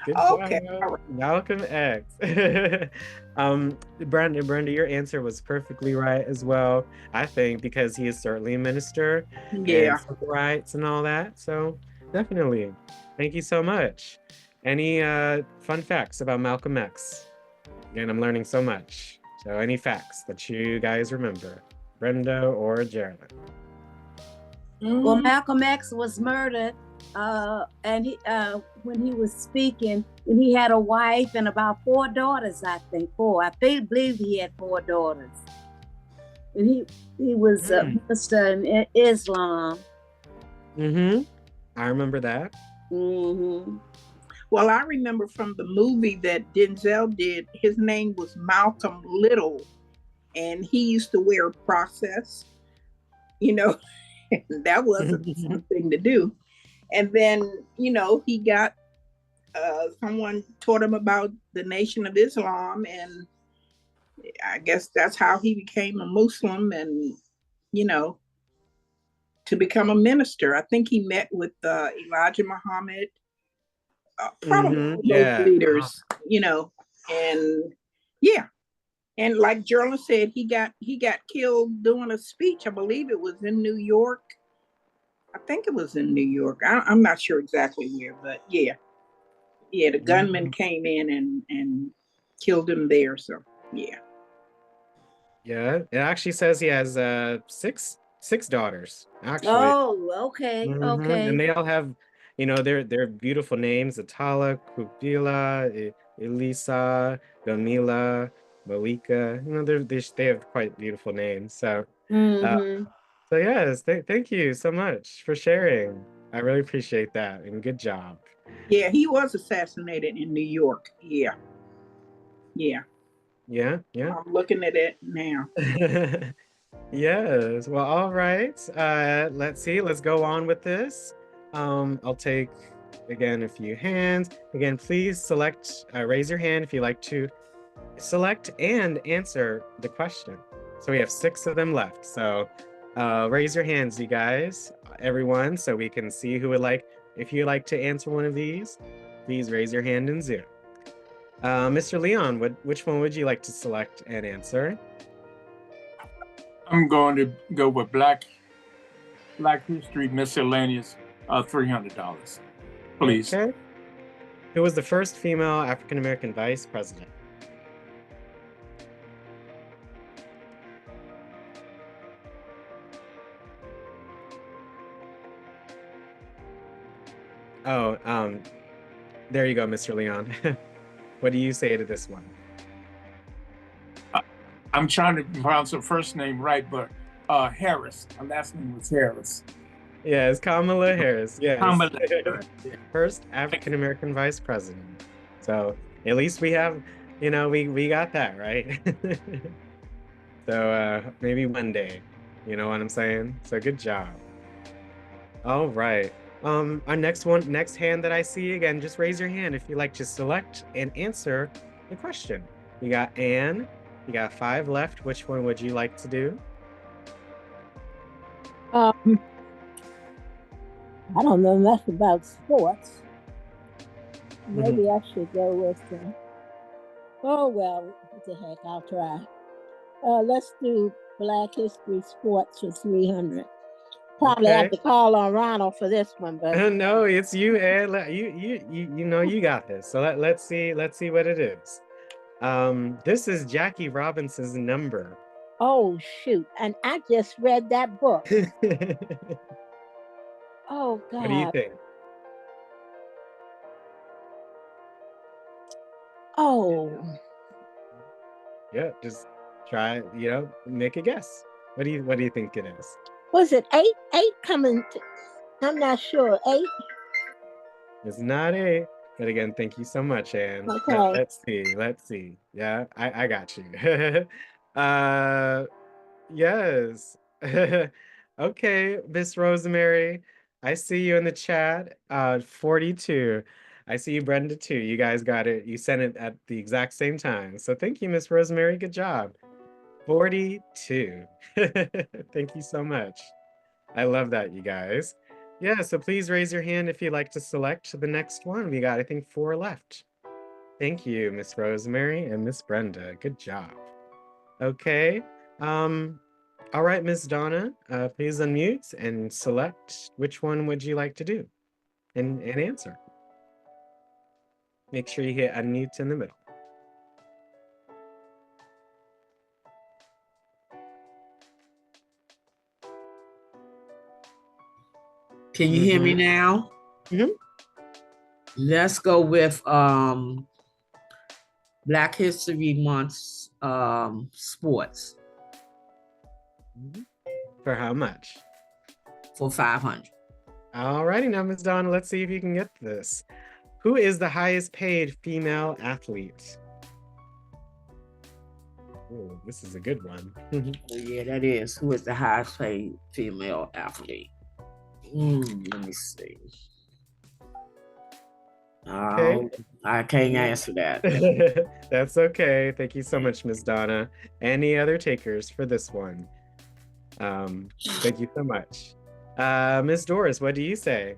Good okay. job. Malcolm X. Brenda, your answer was perfectly right as well. I think because he is certainly a minister. Yeah. And civil rights and all that. So definitely. Thank you so much. Any fun facts about Malcolm X? Again, I'm learning so much. So any facts that you guys remember? Brenda or Geraldine? Well, Malcolm X was murdered, and he, when he was speaking, and he had a wife and about 4 daughters, I think. 4. I believe he had 4 daughters. And he was a minister in Islam. I remember that. Well, I remember from the movie that Denzel did, his name was Malcolm Little, and he used to wear a process, that wasn't something to do. And then, he got, someone taught him about the Nation of Islam, and I guess that's how he became a Muslim and, to become a minister. I think he met with Elijah Muhammad probably Mm-hmm. those Yeah. leaders, you know, and yeah. And like Gerald said, he got killed doing a speech. I believe it was in New York. I think it was in New York. I'm not sure exactly where, but yeah, the gunman came in and killed him there. So yeah. Yeah, it actually says he has six daughters, actually. Oh, okay, And okay. they all have, their beautiful names: Atala, Kupila, Elisa, Gamila, Malika. They have quite beautiful names. So, uh, Mm-hmm. so yes, thank you so much for sharing. I really appreciate that, and good job. Yeah, he was assassinated in New York. Yeah. Yeah. Yeah. I'm looking at it now. Yes. Well, all right. Let's see. Let's go on with this. I'll take again a few hands. Again, please raise your hand if you like to select and answer the question. So we have 6 of them left. So raise your hands, you guys, everyone, so we can see who would like. If you'd like to answer one of these, please raise your hand in Zoom. Mr. Leon, which one would you like to select and answer? I'm going to go with Black History Miscellaneous, $300, please. Okay. Who was the first female African American vice president? Oh, there you go, Mr. Leon. What do you say to this one? I'm trying to pronounce her first name right, but Harris. Her last name was Harris. Yes, Kamala Harris. Yes. Kamala. First African American vice president. So at least we have, we got that right. So maybe one day, you know what I'm saying? So good job. All right. Our next hand that I see, again, just raise your hand if you like to select and answer the question. You got Anne. You got 5 left. Which one would you like to do? I don't know enough about sports. Maybe I should go with oh well, what the heck, I'll try. Let's do Black History Sports for 300. Probably have to call on Ronald for this one, but no, it's you, Ed. You got this. So let's see what it is. This is Jackie Robinson's number. Oh shoot! And I just read that book. Oh God! What do you think? Oh. Yeah, just try. Make a guess. What do you think it is? Was it 8? 8 coming? I'm not sure. 8. It's not 8. But again, thank you so much, Anne. Okay. Let's see. Yeah, I got you. Yes. Okay, Miss Rosemary, I see you in the chat. 42. I see you, Brenda, too. You guys got it. You sent it at the exact same time. So thank you, Miss Rosemary. Good job. 42. Thank you so much. I love that, you guys. Yeah, so please raise your hand if you'd like to select the next one. We got, I think, 4 left. Thank you, Miss Rosemary and Miss Brenda. Good job. Okay. All right, Miss Donna, please unmute and select which one would you like to do and answer. Make sure you hit unmute in the middle. Can you hear me now? Mm-hmm. Let's go with Black History Month sports. For how much? For 500. All righty now, Ms. Donna, let's see if you can get this. Who is the highest paid female athlete? Oh, this is a good one. Yeah, that is. Who is the highest paid female athlete? Let me see. Okay. I can't answer that. That's okay. Thank you so much, Ms. Donna. Any other takers for this one? Thank you so much. Ms. Doris, what do you say?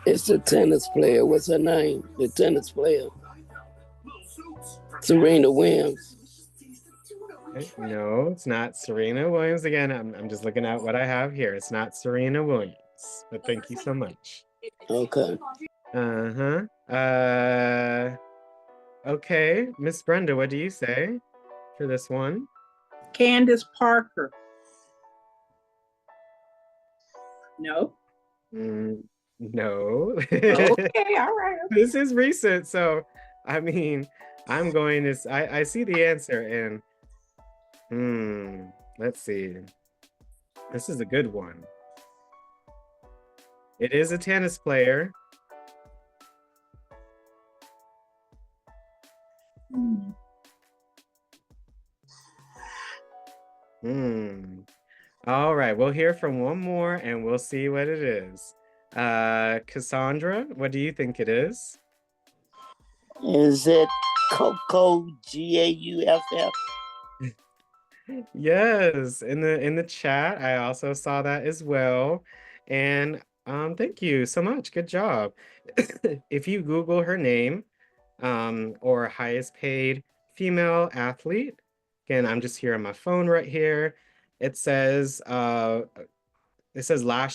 It's a tennis player. What's her name? The tennis player. Serena Williams. No, it's not Serena Williams. Again, I'm just looking at what I have here. It's not Serena Williams, but thank you so much. Okay. Okay, Miss Brenda, what do you say for this one? Candace Parker. No. No. Okay, all right. This is recent, so I mean, I'm going to. I see the answer, and let's see. This is a good one. It is a tennis player. All right, we'll hear from one more and we'll see what it is. Cassandra, what do you think it is? Is it Coco Gauff? Yes, in the chat, I also saw that as well. And thank you so much. Good job. If you Google her name, or highest paid female athlete, again, I'm just here on my phone right here. It says last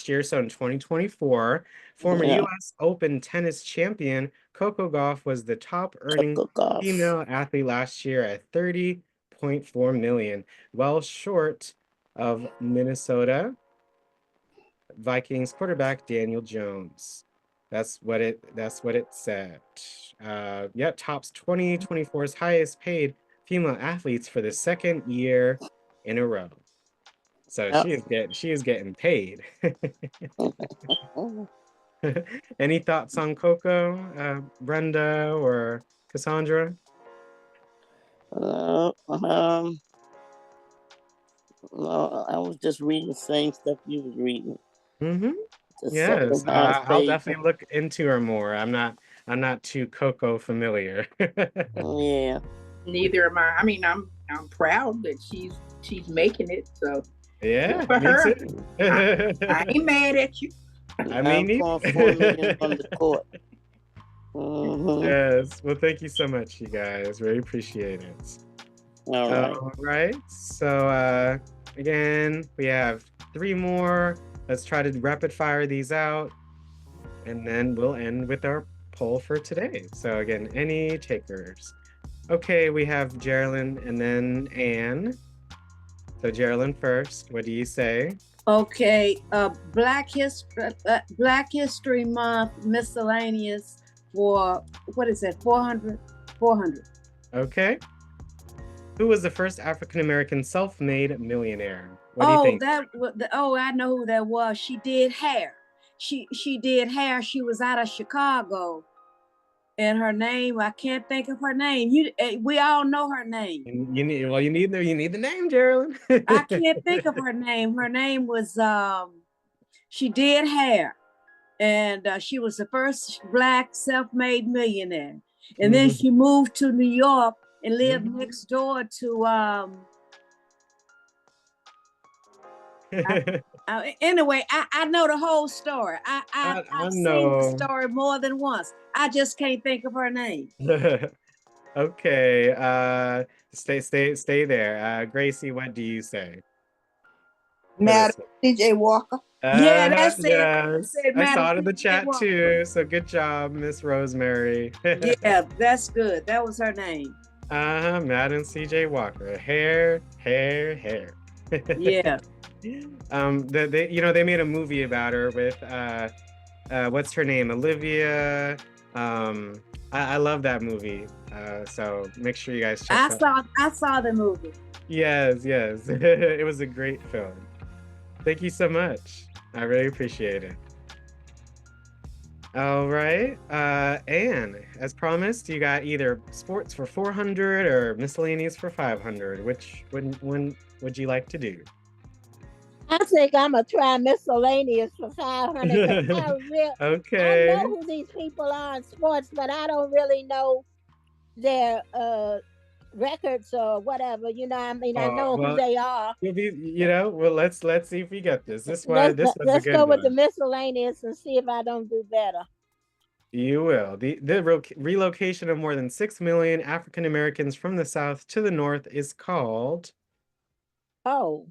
year, so in 2024, former US Open tennis champion Coco Gauff was the top earning female athlete last year at $30.4 million, well short of Minnesota Vikings quarterback Daniel Jones. That's what it said. Tops 2024's highest paid female athletes for the second year in a row. So she is getting paid. Any thoughts on Coco, Brenda or Cassandra? No, I was just reading the same stuff you was reading. Yes, I'll definitely look into her more. I'm not too Coco familiar. Yeah. Neither am I. I mean, I'm proud that she's making it. So yeah, for me her, too. I ain't mad at you. I mean, I'm calling $4 million from the court. Yes. Well, thank you so much, you guys. Really appreciate it. All right. So again, we have 3 more. Let's try to rapid fire these out, and then we'll end with our poll for today. So again, any takers? Okay, we have Geraldine and then Anne. So Geraldine first. What do you say? Okay, Black History Month miscellaneous for, what is it, 400? Okay. Who was the first African-American self-made millionaire? What do you think? I know who that was. She did hair. She did hair. She was out of Chicago. And her name, I can't think of her name. We all know her name. You need the name, Geraldine. I can't think of her name. Her name was she did hair, and she was the first Black self-made millionaire. And then she moved to New York and lived next door to anyway, I know the whole story. I've seen the story more than once. I just can't think of her name. Okay. Stay there. Gracie, what do you say? Madam C.J. Walker. Yeah, that's it. Yes. I saw it in the chat too. So good job, Miss Rosemary. Yeah, that's good. That was her name. Madam C.J. Walker. Hair. Yeah. They made a movie about her with what's her name? Olivia. I love that movie. So make sure you guys check it out. I saw the movie. Yes. It was a great film. Thank you so much. I really appreciate it. All right. Anne, as promised, you got either sports for 400 or miscellaneous for 500. Which one would you like to do? I think I'm gonna try miscellaneous for 500. Okay. I know who these people are in sports, but I don't really know their records or whatever. You know, I mean, I Oh, know who well, they are. you'll be, well, let's see if we get this. This was a Let's good go with the one. miscellaneous and see if I don't do better. You will. The relocation of more than 6 million African Americans from the South to the North is called. Oh.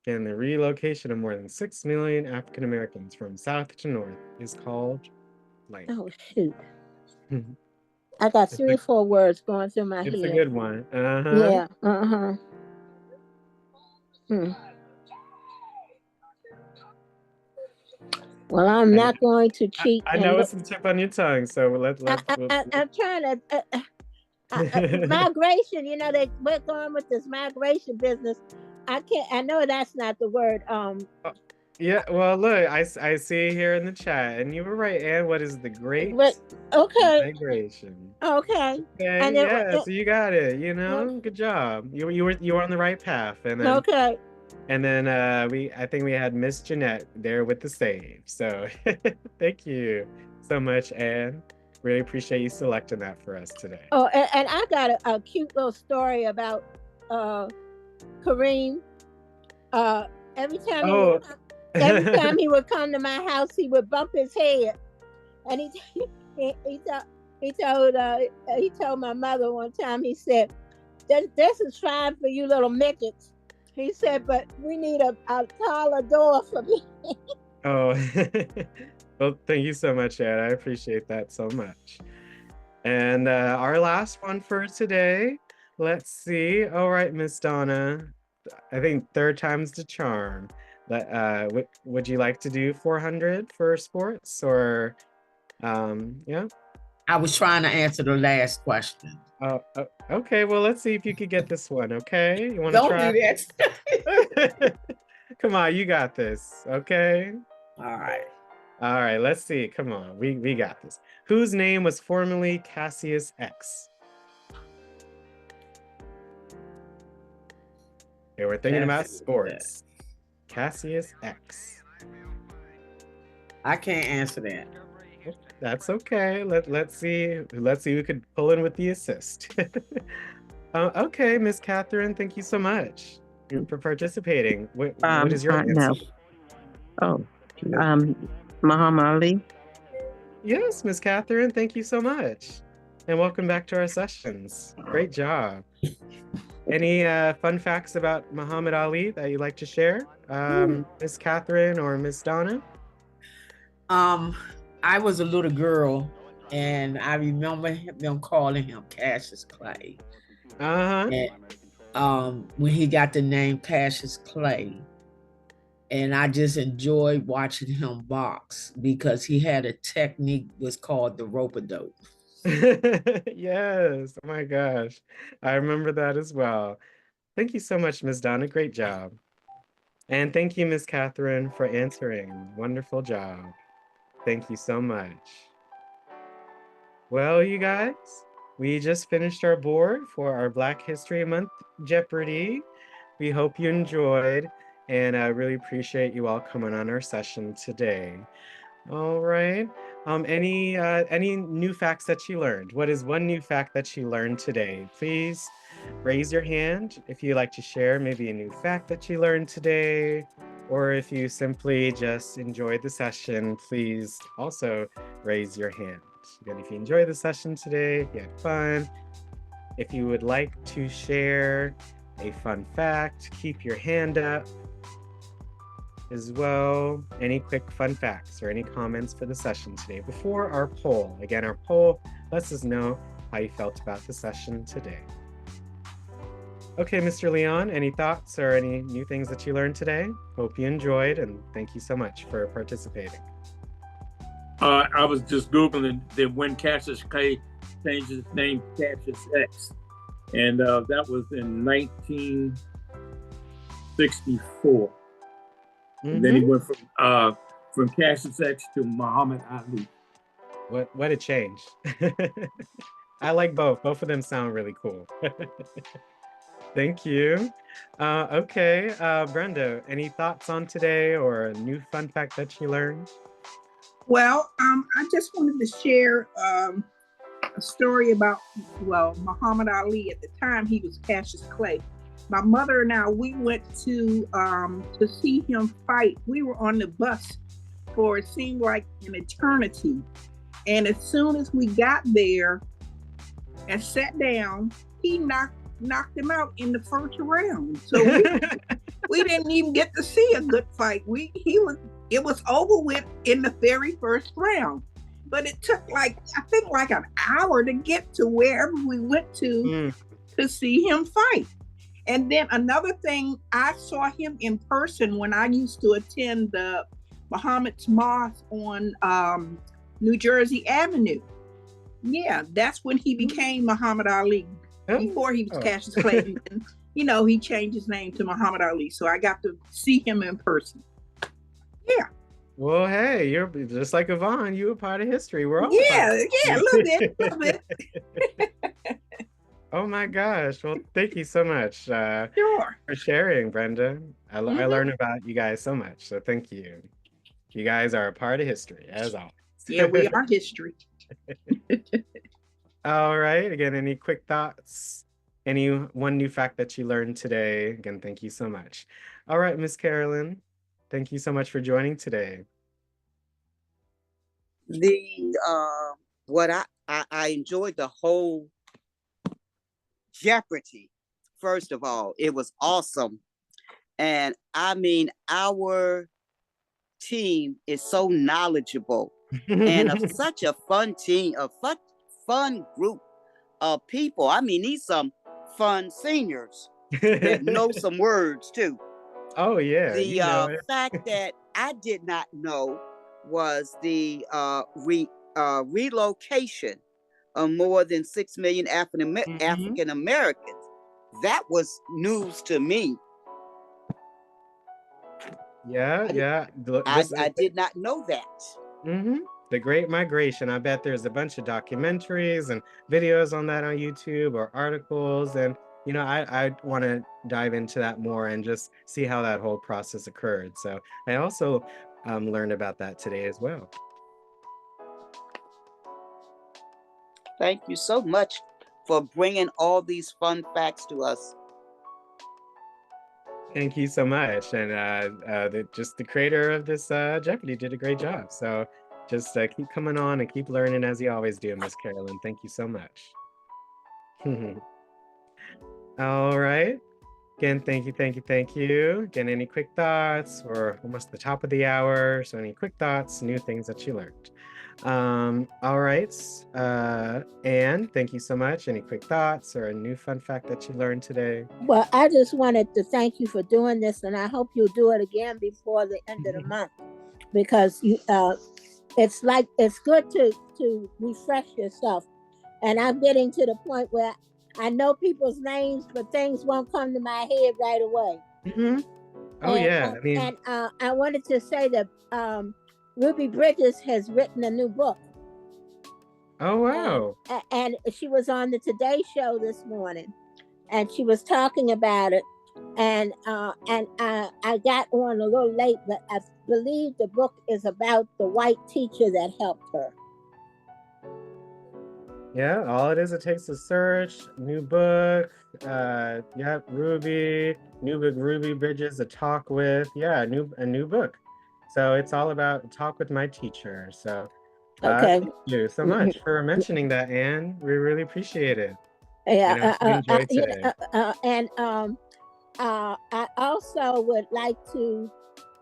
And the relocation of more than 6 million African Americans from South to North is called blank. Oh, shoot. I got 3 or 4 words going through my head. It's a good one. Yeah. Hmm. Well, I'm not going to cheat. I know it's a tip on your tongue, so I'm trying to migration. You know, we're going with this migration business. I know that's not the word. Yeah, well, look, I see here in the chat, and you were right, Anne. What is the great migration? Okay. And so you got it. You know, good job. You were on the right path, and then And then I think we had Miss Jeanette there with the save. So thank you so much, Anne. Really appreciate you selecting that for us today. Oh, and I got a cute little story about Kareem. Every time he would come to my house, he would bump his head, and he told my mother one time. He said, "This is fine for you little midgets." He said, "But we need a taller door for me." Oh, well, thank you so much, Ed. I appreciate that so much. And our last one for today. Let's see. All right, Miss Donna. I think 3rd time's the charm. Would you like to do 400 for sports or, yeah? I was trying to answer the last question. Okay. Well, let's see if you could get this one. Okay, you want to try? Don't do that. Come on, you got this. Okay. All right. All right. Let's see. Come on, we got this. Whose name was formerly Cassius X? Okay, we're thinking about sports. Cassius X. I can't answer that. That's okay. Let's see who could pull in with the assist. Okay, Miss Catherine, thank you so much for participating. What is your answer? No. Muhammad Ali. Yes, Miss Catherine, thank you so much. And welcome back to our sessions. Great job. Any fun facts about Muhammad Ali that you'd like to share? Miss Catherine or Miss Donna? I was a little girl, and I remember them calling him Cassius Clay. And, when he got the name Cassius Clay, and I just enjoyed watching him box because he had a technique was called the rope-a-dope. Yes. Oh my gosh. I remember that as well. Thank you so much, Ms. Donna. Great job. And thank you, Ms. Catherine, for answering. Wonderful job. Thank you so much. Well, you guys, we just finished our board for our Black History Month Jeopardy. We hope you enjoyed, and I really appreciate you all coming on our session today. All right. Any new facts that you learned? What is one new fact that you learned today? Please raise your hand if you'd like to share maybe a new fact that you learned today, or if you simply just enjoyed the session, please also raise your hand. Again, if you enjoyed the session today, if you had fun, if you would like to share a fun fact, keep your hand up as well. Any quick fun facts or any comments for the session today before our poll? Again, our poll lets us know how you felt about the session today. Okay, Mr. Leon, any thoughts or any new things that you learned today? Hope you enjoyed, and thank you so much for participating. I was just Googling that when Cassius Clay changed his name to Cassius X, and that was in 1964. And then he went from Cassius X to Muhammad Ali. What a change. I like both. Both of them sound really cool. Thank you. Okay, Brenda, any thoughts on today or a new fun fact that you learned? Well, I just wanted to share a story about, well, Muhammad Ali. At the time, he was Cassius Clay. My mother and I, we went to see him fight. We were on the bus for it seemed like an eternity. And as soon as we got there and sat down, he knocked him out in the first round. So we didn't even get to see a good fight. It was over with in the very first round. But it took I think an hour to get to wherever we went to see him fight. And then another thing, I saw him in person when I used to attend the Muhammad's Mosque on New Jersey Avenue. Yeah, that's when he became Muhammad Ali. Before he was Cassius Clay. And, he changed his name to Muhammad Ali. So I got to see him in person. Yeah. Well, hey, you're just like Yvonne. You were part of history. We're all a little bit. Oh my gosh. Well, thank you so much Sure. for sharing, Brenda. I learned about you guys so much. So thank you. You guys are a part of history, as always. Yeah, we are history. All right. Again, any quick thoughts? Any one new fact that you learned today? Again, thank you so much. All right, Miss Carolyn. Thank you so much for joining today. What I enjoyed the whole Jeopardy. First of all, it was awesome. And I mean, our team is so knowledgeable and of such a fun team, a fun group of people. I mean, these some fun seniors that know some words too. Oh yeah. The fact that I did not know was the relocation of more than 6 million African Americans. That was news to me. Yeah. I did not know that. The Great Migration. I bet there's a bunch of documentaries and videos on that on YouTube or articles. And, I want to dive into that more and just see how that whole process occurred. So I also learned about that today as well. Thank you so much for bringing all these fun facts to us. Thank you so much. And the creator of this Jeopardy did a great job. So just keep coming on and keep learning as you always do, Miss Carolyn. Thank you so much. All right. Again, thank you. Again, any quick thoughts? We're almost at the top of the hour. So any quick thoughts, new things that you learned? All right. Anne, thank you so much. Any quick thoughts or a new fun fact that you learned today? Well, I just wanted to thank you for doing this, and I hope you'll do it again before the end of the month, because it's good to refresh yourself. And I'm getting to the point where I know people's names, but things won't come to my head right away. I wanted to say that Ruby Bridges has written a new book. Oh, wow. And she was on the Today Show this morning, and she was talking about it. And I got on a little late, but I believe the book is about the white teacher that helped her. Yeah, all it is, it takes a search, new book, Ruby, new book, Ruby Bridges, A Talk With, a new book. So it's all about Talk With My Teacher. So thank you so much for mentioning that, Anne. We really appreciate it. Yeah, enjoyed today. I also would like to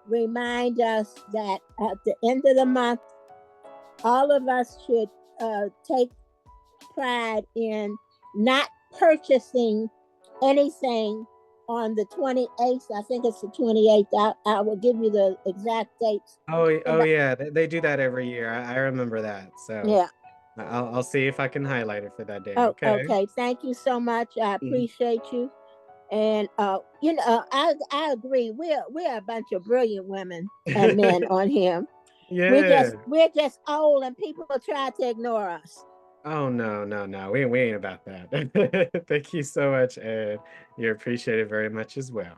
remind us that at the end of the month, all of us should take pride in not purchasing anything on the 28th. I think it's the 28th. I will give you the exact dates. Yeah, they do that every year. I remember that. So yeah, I'll see if I can highlight it for that day. Okay. Thank you so much. I appreciate you. And I agree. We're a bunch of brilliant women and men on here. Yeah. We're just old, and people try to ignore us. Oh no. We ain't about that. Thank you so much, Ed. You appreciate it very much as well.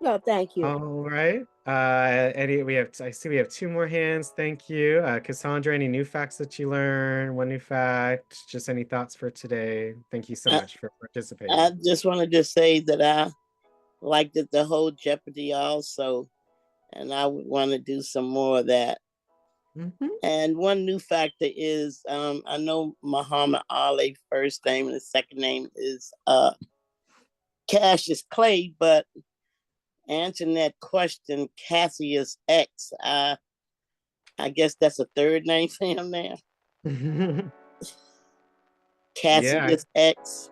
Well, thank you. All right. I see we have 2 more hands. Thank you. Cassandra, any new facts that you learned? One new fact, just any thoughts for today? Thank you so much for participating. I just wanted to say that I liked it, the whole Jeopardy also, and I would want to do some more of that. And one new factor is I know Muhammad Ali first name and the second name is Cassius Clay, but answering that question, Cassius X, I guess that's a third name for him now. Cassius X.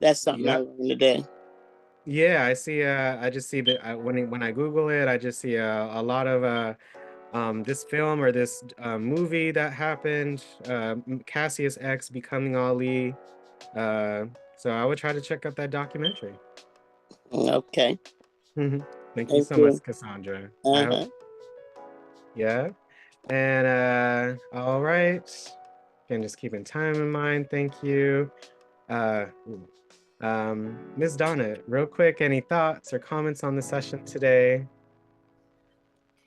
That's something I learned today. Yeah, I see. I just see that when I Google it, I just see a lot of this film or this movie that happened, Cassius X becoming Ali. So I would try to check out that documentary. Okay. Thank you so much, Cassandra. Yeah. And all right. Again, just keeping time in mind. Thank you. Ms. Donna, real quick, any thoughts or comments on the session today?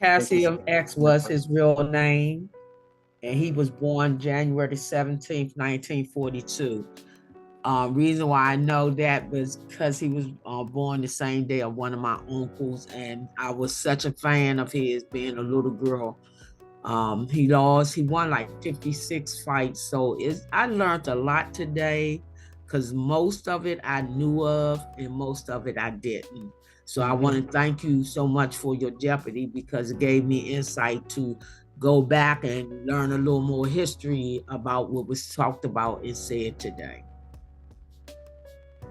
Cassius X was his real name, and he was born January 17th, 1942. Reason why I know that was because he was born the same day of one of my uncles, and I was such a fan of his being a little girl. He won like 56 fights, so I learned a lot today because most of it I knew of and most of it I didn't. So I want to thank you so much for your Jeopardy because it gave me insight to go back and learn a little more history about what was talked about and said today.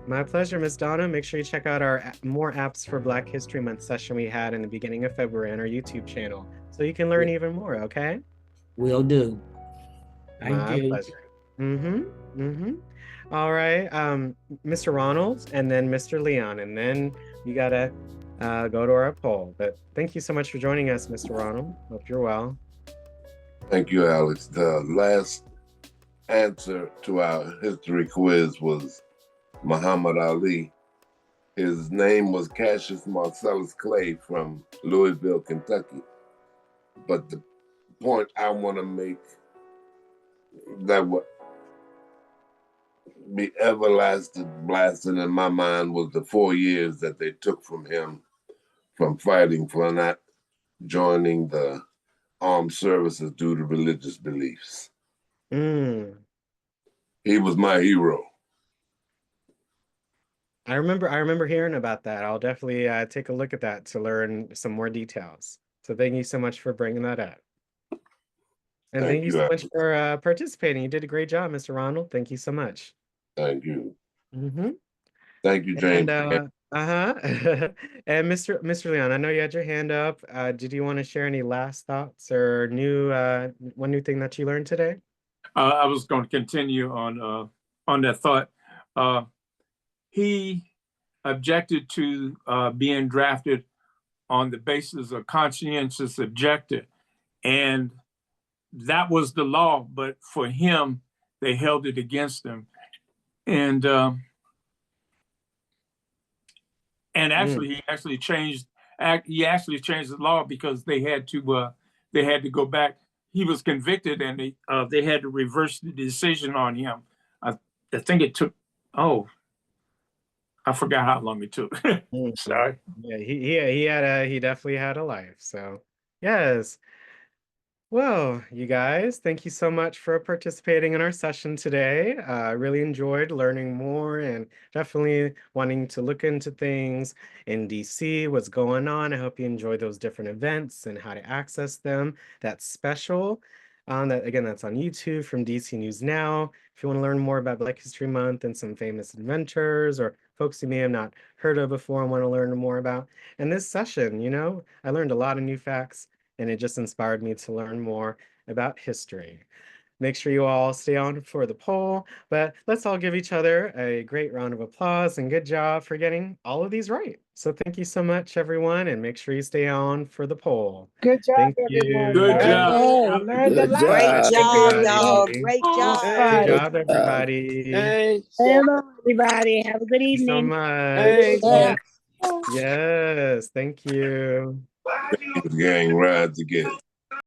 My pleasure, Ms. Donna. Make sure you check out our more apps for Black History Month session we had in the beginning of February on our YouTube channel, so you can learn even more, okay? Will do. Thank you. My pleasure. All right, Mr. Ronald, and then Mr. Leon, and then you gotta go to our poll. But thank you so much for joining us, Mr. Ronald. Hope you're well. Thank you, Alex. The last answer to our history quiz was Muhammad Ali. His name was Cassius Marcellus Clay from Louisville, Kentucky. But the point I want to make that would be blasting in my mind was the 4 years that they took from him from fighting for not joining the armed services due to religious beliefs. He was my hero. I remember hearing about that. I'll definitely take a look at that to learn some more details. So thank you so much for bringing that up. And thank you so much for participating. You did a great job, Mr. Ronald. Thank you so much. Thank you. Thank you, James. And and Mr. Leon, I know you had your hand up. Did you want to share any last thoughts or one new thing that you learned today? I was going to continue on that thought. He objected to being drafted on the basis of conscientious objector, and that was the law. But for him, they held it against him, and actually, he actually changed the law because they had to go back. He was convicted, and they had to reverse the decision on him. I think it took. I forgot how long it took. Sorry. Yeah, he definitely had a life. So yes. Well, you guys, thank you so much for participating in our session today. I really enjoyed learning more and definitely wanting to look into things in DC, what's going on. I hope you enjoy those different events and how to access them. That's special. That's on YouTube from DC News Now. If you want to learn more about Black History Month and some famous inventors or folks you may have not heard of before and want to learn more about. And this session, I learned a lot of new facts, and it just inspired me to learn more about history. Make sure you all stay on for the poll, but let's all give each other a great round of applause and good job for getting all of these right. So thank you so much, everyone, and make sure you stay on for the poll. Good job, Thank everyone. you. Good job. I learned a lot. Great job, y'all. Everybody. Great job. Good job, everybody. Thanks. Hello, everybody. Have a good Thank you so evening. much. Thanks. Yes. Yes, thank you. Gang rides again.